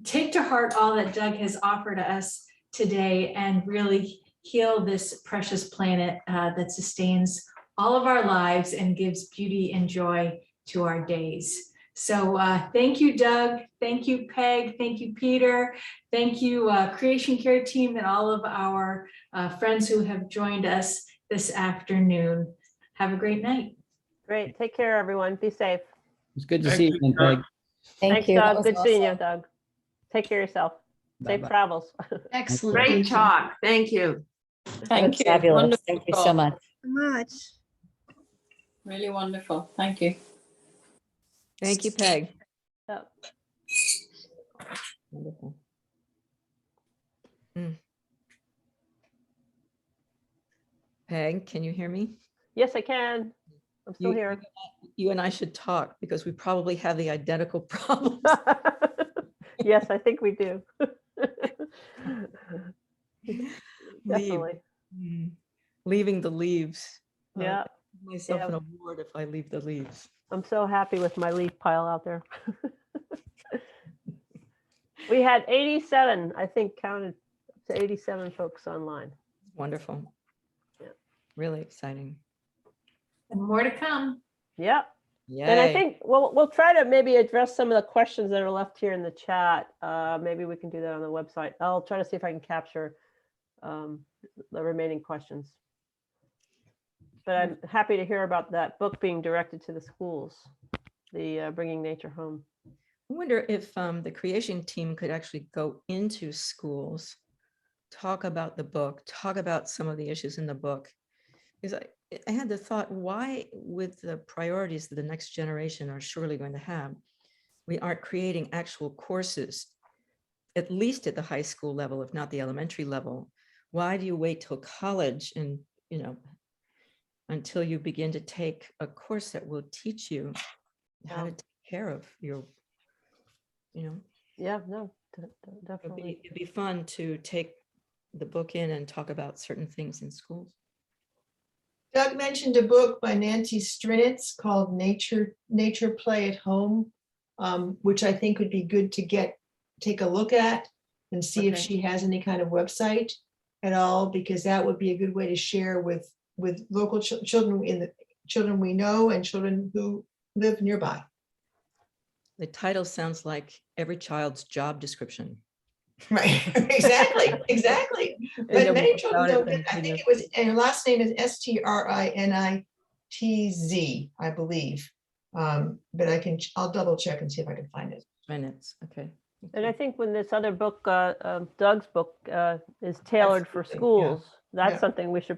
take to heart all that Doug has offered us today and really heal this precious planet that sustains all of our lives and gives beauty and joy to our days. So thank you, Doug. Thank you, Peg. Thank you, Peter. Thank you, Creation Care team, and all of our friends who have joined us this afternoon. Have a great night. Great. Take care, everyone. Be safe. It's good to see you again, Peg. Thanks, you. Doug. Good seeing you, Doug. Take care of yourself. Safe Bye-bye. travels. Excellent. Great talk. Thank you. Thank you. Fabulous. Wonderful Thank you talk. so much. Much. Really wonderful. Thank you. Thank you, Peg. Yep. Wonderful. Peg, can you hear me? Yes, I can. I'm still here. You and I should talk because we probably have the identical problems. Yes, I think we do. Leave. Definitely. Leaving the leaves. Yeah. Myself Yeah. an award if I leave the leaves. I'm so happy with my leaf pile out there. We had 87, I think, counted to 87 folks online. Wonderful. Yeah. Really exciting. And more to come. Yep. Yay. And I think we'll try to maybe address some of the questions that are left here in the chat. Maybe we can do that on the website. I'll try to see if I can capture the remaining questions. But I'm happy to hear about that book being directed to the schools, the Bringing Nature Home. I wonder if the creation team could actually go into schools, talk about the book, talk about some of the issues in the book. Because I had the thought, why, with the priorities that the next generation are surely going to have, we aren't creating actual courses, at least at the high school level, if not the elementary level. Why do you wait till college and, until you begin to take a course that will teach you how to take care of your, Yeah, no, definitely. It'd be fun to take the book in and talk about certain things in schools. Doug mentioned a book by Nancy Strinitz called Nature Play at Home, which I think would be good to take a look at and see if Okay. she has any kind of website at all, because that would be a good way to share with local children we know and children who live nearby. The title sounds like every child's job description. Right, exactly. But know many more children about it don't than get, I we think know. it was, and her last name is Strinitz, I believe. But I'll double check and see if I can find it. Minutes, okay. And I think when this other book, Doug's book, is tailored for Absolutely, yeah. schools, that's Yeah. something we should